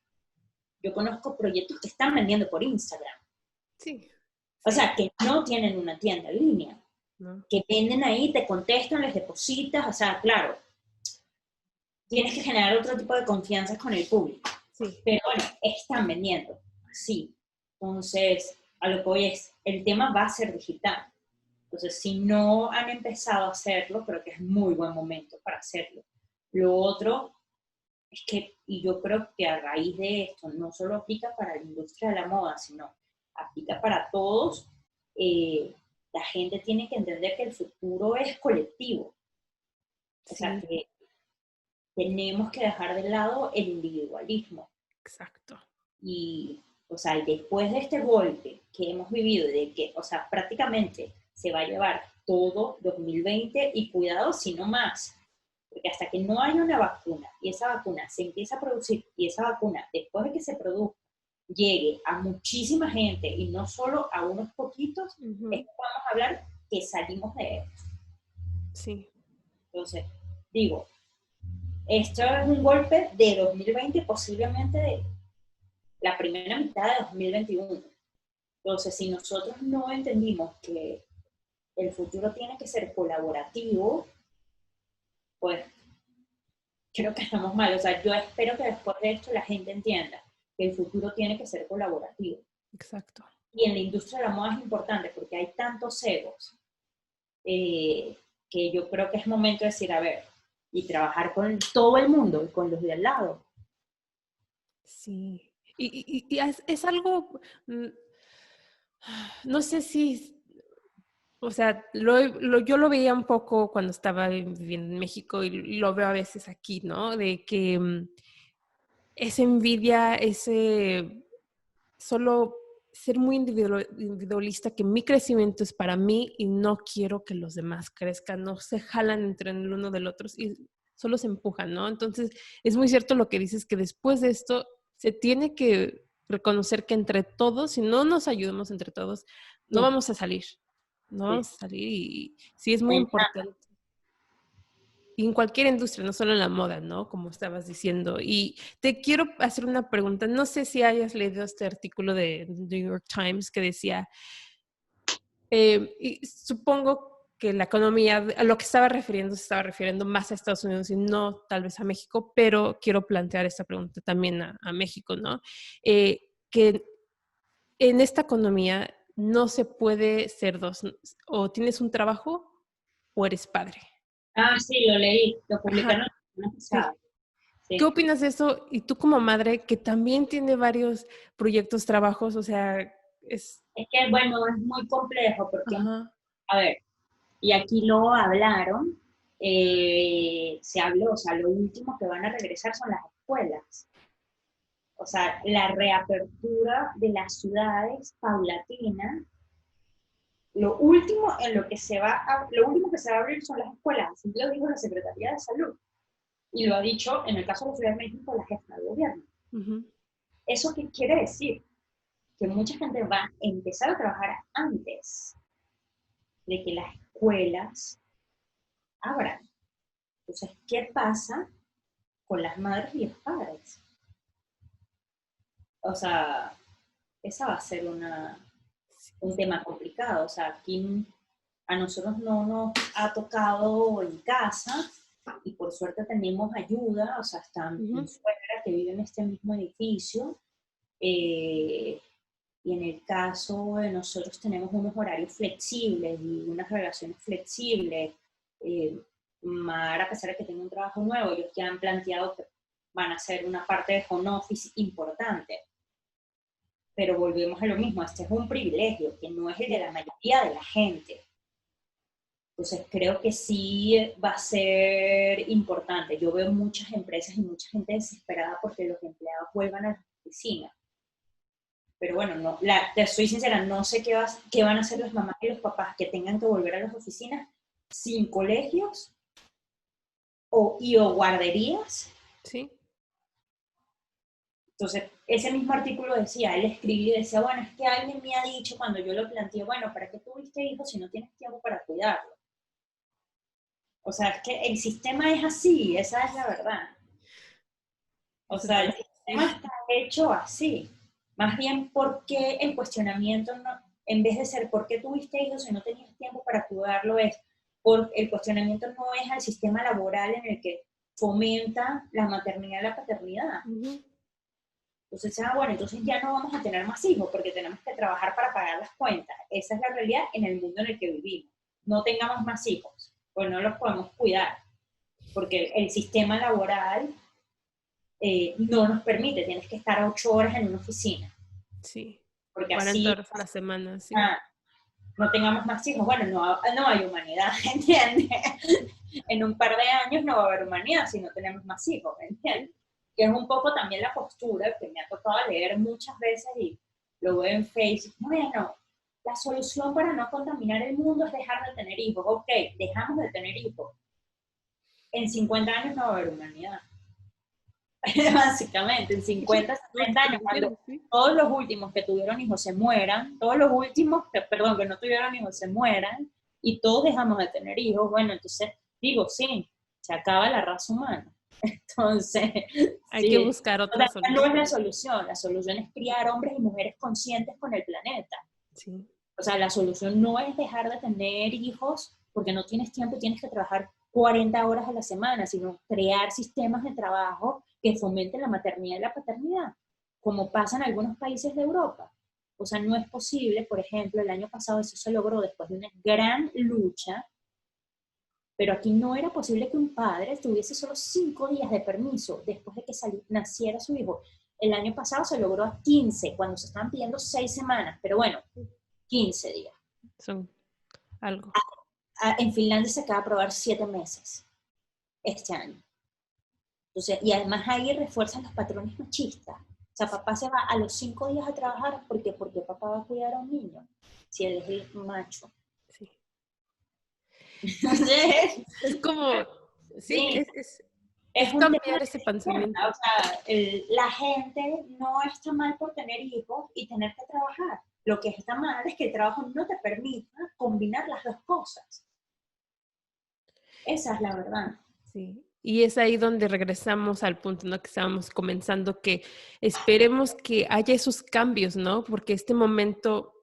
yo conozco proyectos que están vendiendo por Instagram. Sí. O sea, que no tienen una tienda en línea. ¿No? Que venden ahí, te contestan, les depositas, o sea, claro, tienes que generar otro tipo de confianza con el público. Sí. Pero bueno, están vendiendo, sí. Entonces, a lo que hoy es, el tema va a ser digital. Entonces, si no han empezado a hacerlo, creo que es muy buen momento para hacerlo. Lo otro, es que, y yo creo que a raíz de esto, no solo aplica para la industria de la moda, sino aplica para todos, la gente tiene que entender que el futuro es colectivo. O sea, Sí, que tenemos que dejar de lado el individualismo. exacto. Y, o sea, y después de este golpe que hemos vivido, de que, o sea, prácticamente se va a llevar todo 2020 y cuidado si no más, porque hasta que no haya una vacuna y esa vacuna se empieza a producir y esa vacuna, después de que se produzca, llegue a muchísima gente y no solo a unos poquitos, es Ujú. que vamos a hablar que salimos de esto. Sí, Entonces, digo, esto es un golpe de 2020, posiblemente de la primera mitad de 2021. Entonces, si nosotros no entendimos que el futuro tiene que ser colaborativo, pues creo que estamos mal. O sea, yo espero que después de esto la gente entienda que el futuro tiene que ser colaborativo. exacto. Y en la industria de la moda es importante porque hay tantos egos que yo creo que es momento de decir, a ver, y trabajar con todo el mundo y con los de al lado. Sí. Y es algo, no sé si, o sea, yo lo veía un poco cuando estaba viviendo en México y lo veo a veces aquí, ¿no? De que esa envidia, ese solo ser muy individualista, que mi crecimiento es para mí y no quiero que los demás crezcan, no se jalan entre el uno del otro y solo se empujan, ¿no? Entonces, es muy cierto lo que dices, que después de esto se tiene que reconocer que entre todos, si no nos ayudamos entre todos, no No, vamos a salir, no sí, vamos a salir y sí es muy no, importante. Y en cualquier industria, no solo en la moda, ¿no? Como estabas diciendo. Y te quiero hacer una pregunta. No sé si hayas leído este artículo de New York Times que decía, y supongo que la economía, a lo que estaba refiriendo, se estaba refiriendo más a Estados Unidos y no tal vez a México, pero quiero plantear esta pregunta también a México, ¿no? Que en esta economía no se puede ser dos, o tienes un trabajo o eres padre. Ah, sí, lo leí, lo publicaron Ajá, la semana pasada. sí. ¿Qué Sí. opinas de eso? Y tú como madre, que también tiene varios proyectos, trabajos, o sea, es... Es que, bueno, es muy complejo porque, Ajá, a ver, y aquí lo hablaron, se habló, o sea, lo último que van a regresar son las escuelas. O sea, la reapertura de las ciudades paulatina, lo último en lo que se va a, lo último que se va a abrir son las escuelas, así lo dijo la Secretaría de Salud, y lo ha dicho, en el caso de la Ciudad de México, la jefa de gobierno. ujú, ¿Eso qué quiere decir? Que mucha gente va a empezar a trabajar antes de que las escuelas abran. Entonces, ¿qué pasa con las madres y los padres? O sea, esa va a ser un tema complicado. O sea, aquí a nosotros no nos ha tocado en casa y por suerte tenemos ayuda, o sea, están mi ujú, suegra que vive en este mismo edificio. eh, y en el caso de nosotros tenemos unos horarios flexibles y unas relaciones flexibles. Mar, a pesar de que tengo un trabajo nuevo, ellos ya han planteado que van a hacer una parte de home office importante. Pero volvemos a lo mismo, este es un privilegio que no es el de sí, la mayoría de la gente. Entonces creo que sí va a ser importante. Yo veo muchas empresas y mucha gente desesperada porque los empleados vuelvan a las oficinas. Pero bueno, no, te soy sincera, no sé qué van a hacer las mamás y los papás que tengan que volver a las oficinas sin colegios o guarderías. sí, Entonces, ese mismo artículo decía, él escribió y decía, bueno, es que alguien me ha dicho cuando yo lo planteé, bueno, ¿para qué tuviste hijos si no tienes tiempo para cuidarlo? O sea, es que el sistema es así, esa es la verdad. O eso sea, el también. sistema está hecho así. Más bien, ¿por qué el cuestionamiento, no, en vez de ser por qué tuviste hijos si no tenías tiempo para cuidarlo, es por el cuestionamiento no es al sistema laboral en el que fomenta la maternidad y la paternidad? Ujú, Entonces, bueno, entonces ya no vamos a tener más hijos porque tenemos que trabajar para pagar las cuentas. Esa es la realidad en el mundo en el que vivimos. No tengamos más hijos, pues no los podemos cuidar, porque el sistema laboral no nos permite, tienes que estar 8 horas en una oficina. Sí, Porque 40 así horas a la semana, sí. no tengamos más hijos. Bueno, no hay humanidad, ¿entiendes? En un par de años no va a haber humanidad si no tenemos más hijos, ¿entiendes? Que es un poco también la postura que me ha tocado leer muchas veces y lo veo en Facebook. Bueno, la solución para no contaminar el mundo es dejar de tener hijos. Ok, dejamos de tener hijos. En 50 años no va a haber humanidad. Básicamente, en 50, 70 años, cuando todos los últimos que tuvieron hijos se mueran, todos los últimos que no tuvieron hijos se mueran, y todos dejamos de tener hijos, bueno, entonces digo, sí, se acaba la raza humana. Entonces, hay que sí, buscar otra no es solución. la solución es criar hombres y mujeres conscientes con el planeta. Sí. O sea, la solución no es dejar de tener hijos porque no tienes tiempo y tienes que trabajar 40 horas a la semana, sino crear sistemas de trabajo que fomenten la maternidad y la paternidad, como pasa en algunos países de Europa. O sea, no es posible, por ejemplo, el año pasado eso se logró después de una gran lucha, pero aquí no era posible que un padre tuviese solo 5 días de permiso después de que naciera su hijo. El año pasado se logró a 15, cuando se estaban pidiendo 6 semanas, pero bueno, 15 días. Son algo. En Finlandia se acaba de aprobar 7 meses este año. Entonces, y además ahí refuerzan los patrones machistas. O sea, papá se va a los 5 días a trabajar porque papá va a cuidar a un niño, si él es el macho. Sí. Entonces, Es como, sí, es un tema cambiar ese pensamiento. o sea, la gente no está mal por tener hijos y tener que trabajar. Lo que está mal es que el trabajo no te permita combinar las dos cosas. Esa es la verdad. Sí. Y es ahí donde regresamos al punto, ¿no? Que estábamos comenzando, que esperemos que haya esos cambios, ¿no? Porque este momento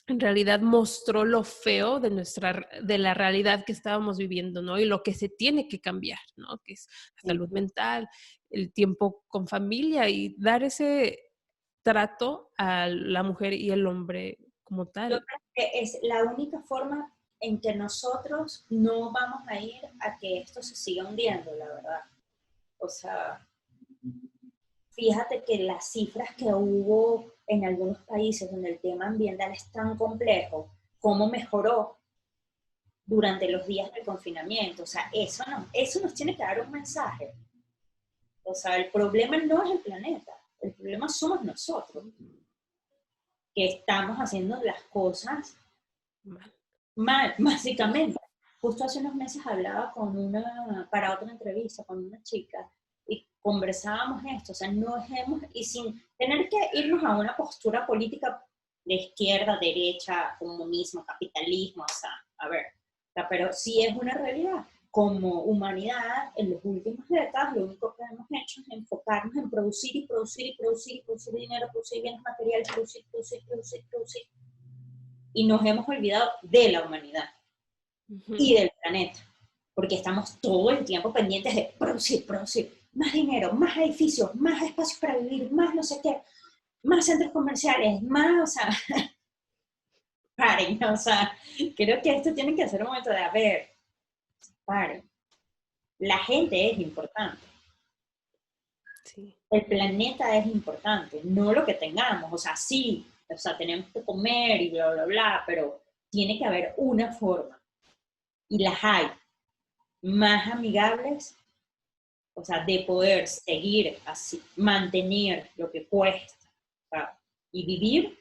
en realidad mostró lo feo de la realidad que estábamos viviendo, ¿no? Y lo que se tiene que cambiar, ¿no? Que es la salud mental, el tiempo con familia y dar ese trato a la mujer y el hombre como Yo tal. creo que es la única forma en que nosotros no vamos a ir a que esto se siga hundiendo, la verdad. O sea, fíjate que las cifras que hubo en algunos países donde el tema ambiental es tan complejo, cómo mejoró durante los días del confinamiento. O sea, eso nos tiene que dar un mensaje. O sea, el problema no es el planeta, el problema somos nosotros, que estamos haciendo las cosas mal, básicamente. Justo hace unos meses hablaba para otra entrevista con una chica y conversábamos esto, o sea, y sin tener que irnos a una postura política de izquierda, derecha, comunismo, capitalismo, o sea, a ver, o sea, pero sí es una realidad. Como humanidad, en las últimas décadas, lo único que hemos hecho es enfocarnos en producir y producir y producir y producir dinero, producir bienes materiales, producir, producir, producir, producir. Y nos hemos olvidado de la humanidad y del planeta, porque estamos todo el tiempo pendientes de producir, producir, más dinero, más edificios, más espacios para vivir, más no sé qué, más centros comerciales, más, o sea, paren, o sea, creo que esto tiene que ser un momento de, a ver, paren, la gente es importante, Sí. el planeta es importante, no lo que tengamos, o sea, sí, o sea, tenemos que comer y bla, bla, bla, pero tiene que haber una forma, y las hay, más amigables, o sea, de poder seguir así, mantener lo que cuesta, o sea, y vivir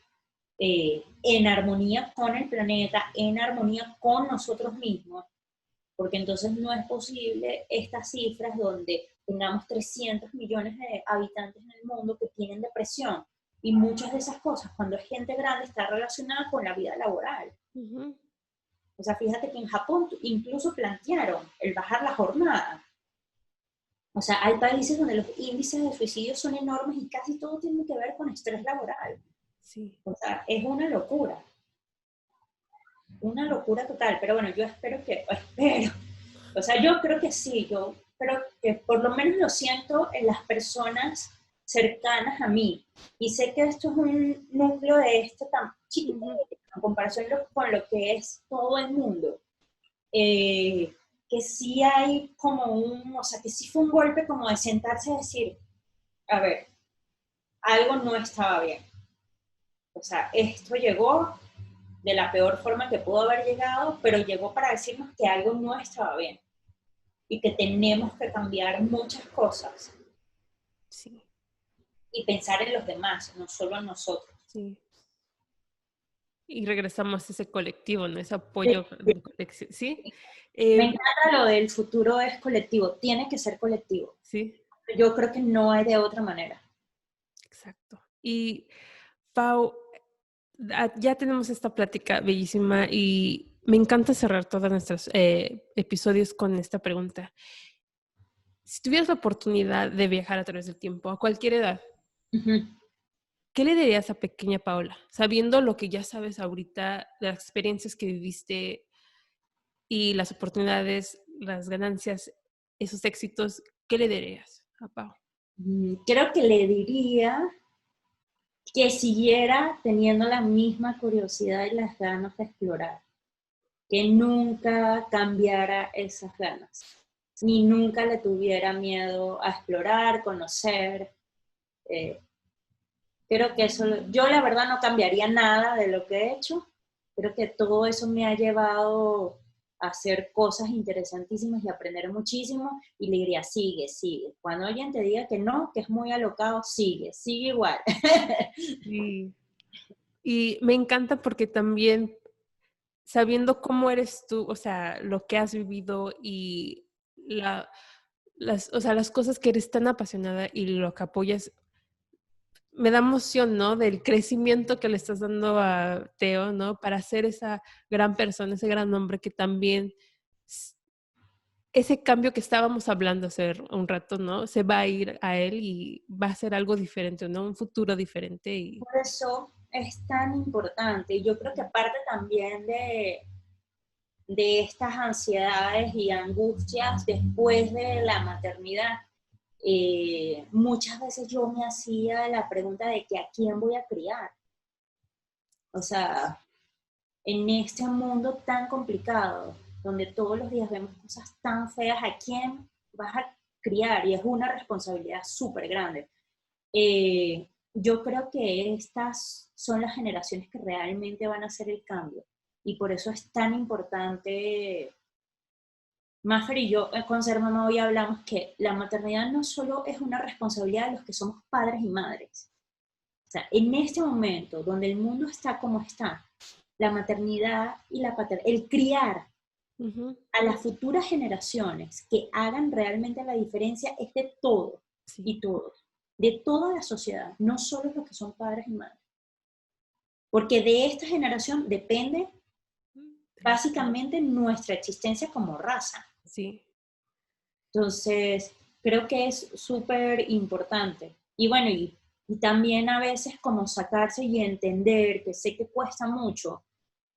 en armonía con el planeta, en armonía con nosotros mismos, porque entonces no es posible estas cifras donde tengamos 300 millones de habitantes en el mundo que tienen depresión, y muchas de esas cosas, cuando es gente grande, está relacionada con la vida laboral. O sea, fíjate que en Japón incluso plantearon el bajar la jornada. O sea, hay países donde los índices de suicidio son enormes y casi todo tiene que ver con estrés laboral. Sí. O sea, es una locura total. Pero bueno, yo o sea, yo creo que sí, yo creo que por lo menos lo siento en las personas cercanas a mí. Y sé que esto es un núcleo de esto tan chiquito en comparación con lo que es todo el mundo. Que sí hay como o sea, que sí fue un golpe como de sentarse a decir, a ver, algo no estaba bien. O sea, esto llegó de la peor forma que pudo haber llegado, pero llegó para decirnos que algo no estaba bien y que tenemos que cambiar muchas cosas Sí, y pensar en los demás, no solo en nosotros. sí. Y regresamos a ese colectivo, ¿no? Ese Sí, apoyo sí. del colectivo, ¿sí? Me Em, encanta lo del futuro es colectivo, tiene que ser colectivo. sí, Yo creo que no hay de otra manera. exacto. Y Pau, ya tenemos esta plática bellísima y me encanta cerrar todos nuestros episodios con esta pregunta. Si tuvieras la oportunidad de viajar a través del tiempo, a cualquier edad, Ujú. ¿qué le dirías a pequeña Paula? Sabiendo lo que ya sabes ahorita, las experiencias que viviste y las oportunidades, las ganancias, esos éxitos, ¿qué le dirías a Pau? Creo que le diría que siguiera teniendo la misma curiosidad y las ganas de explorar, que nunca cambiara esas ganas, ni nunca le tuviera miedo a explorar, conocer. eh, Creo que eso, yo la verdad no cambiaría nada de lo que he hecho, creo que todo eso me ha llevado a hacer cosas interesantísimas y aprender muchísimo y le diría, sigue, sigue. Cuando alguien te diga que no, que es muy alocado, sigue, sigue igual. Sí. Y me encanta porque también sabiendo cómo eres tú, o sea, lo que has vivido y o sea, las cosas que eres tan apasionada y lo que apoyas, me da emoción, ¿no? Del crecimiento que le estás dando a Teo, ¿no? Para ser esa gran persona, ese gran hombre que también, s- ese cambio que estábamos hablando hace un rato, ¿no? Se va a ir a él y va a ser algo diferente, ¿no? Un futuro diferente y... Por eso es tan importante. Y yo creo que parte también de estas ansiedades y angustias después de la maternidad, muchas veces yo me hacía la pregunta de que a quién voy a criar. O sea, en este mundo tan complicado, donde todos los días vemos cosas tan feas, ¿a quién vas a criar? Y es una responsabilidad súper grande. Yo creo que estas son las generaciones que realmente van a hacer el cambio. Y por eso es tan importante. Mafer y yo con Ser Mamá hoy hablamos que la maternidad no solo es una responsabilidad de los que somos padres y madres. O sea, en este momento donde el mundo está como está, la maternidad y la paternidad, el criar Ujú, a las futuras generaciones que hagan realmente la diferencia es de todo sí. y todos, de toda la sociedad, no solo los que son padres y madres. Porque de esta generación depende básicamente nuestra existencia como raza. Sí, Entonces, creo que es súper importante. Y bueno, y también a veces como sacarse y entender, que sé que cuesta mucho,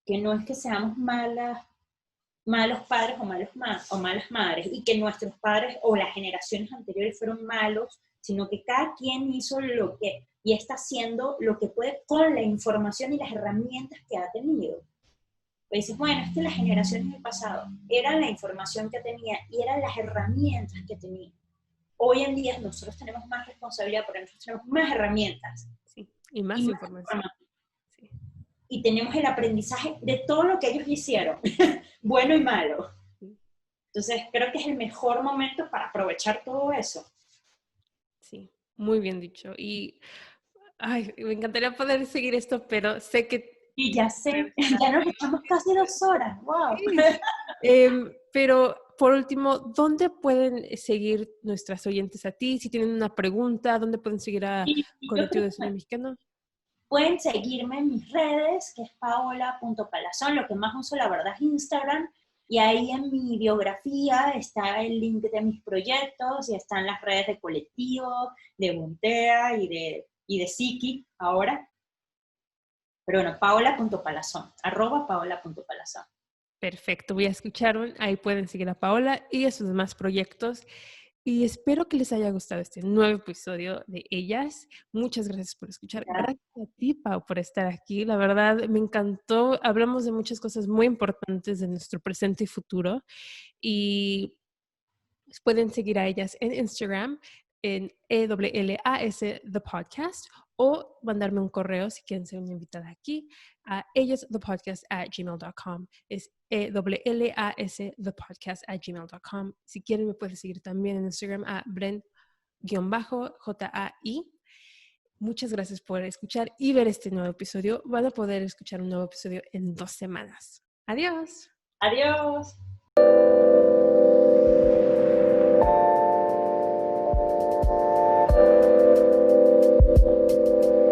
que no es que seamos malos padres o malas madres, y que nuestros padres o las generaciones anteriores fueron malos, sino que cada quien hizo lo que, y está haciendo lo que puede con la información y las herramientas que ha tenido. Pues dices, bueno, es que las generaciones del pasado eran la información que tenía y eran las herramientas que tenía. Hoy en día nosotros tenemos más responsabilidad porque nosotros tenemos más herramientas sí. Y y más más información. información. Sí. Y tenemos el aprendizaje de todo lo que ellos hicieron, bueno y malo. Sí. Entonces creo que es el mejor momento para aprovechar todo eso. Sí, muy bien dicho. Y ay, me encantaría poder seguir esto, pero sé que Y ya tienes que sé, regresar a... ya nos echamos casi 2 horas, wow. Sí. Pero por último, ¿dónde pueden seguir nuestras oyentes a ti? Si tienen una pregunta, ¿dónde pueden seguir a Y yo creo Colectivo de que Cine Mexicano? pueden seguirme en mis redes, que es paola.palazón. Lo que más uso, la verdad, es Instagram. Y ahí en mi biografía está el link de mis proyectos y están las redes de Colectivo, de Buntea y de Siki ahora. Pero bueno, paola.palazón, @paola.palazón. Perfecto, voy a escuchar, ahí pueden seguir a Paola y a sus demás proyectos. Y espero que les haya gustado este nuevo episodio de Ellas. Muchas gracias por escuchar. Gracias a ti, Pau, por estar aquí. La verdad, me encantó. Hablamos de muchas cosas muy importantes de nuestro presente y futuro. Y pueden seguir a ellas en Instagram en EWLAS The Podcast, o mandarme un correo si quieren ser una invitada aquí a ellasthepodcast@gmail.com. Es EWLAS thepodcast@gmail.com. Si quieren me pueden seguir también en Instagram a Bren-JAI. Muchas gracias por escuchar y ver este nuevo episodio. Van a poder escuchar un nuevo episodio en 2 semanas. Adiós. Adiós.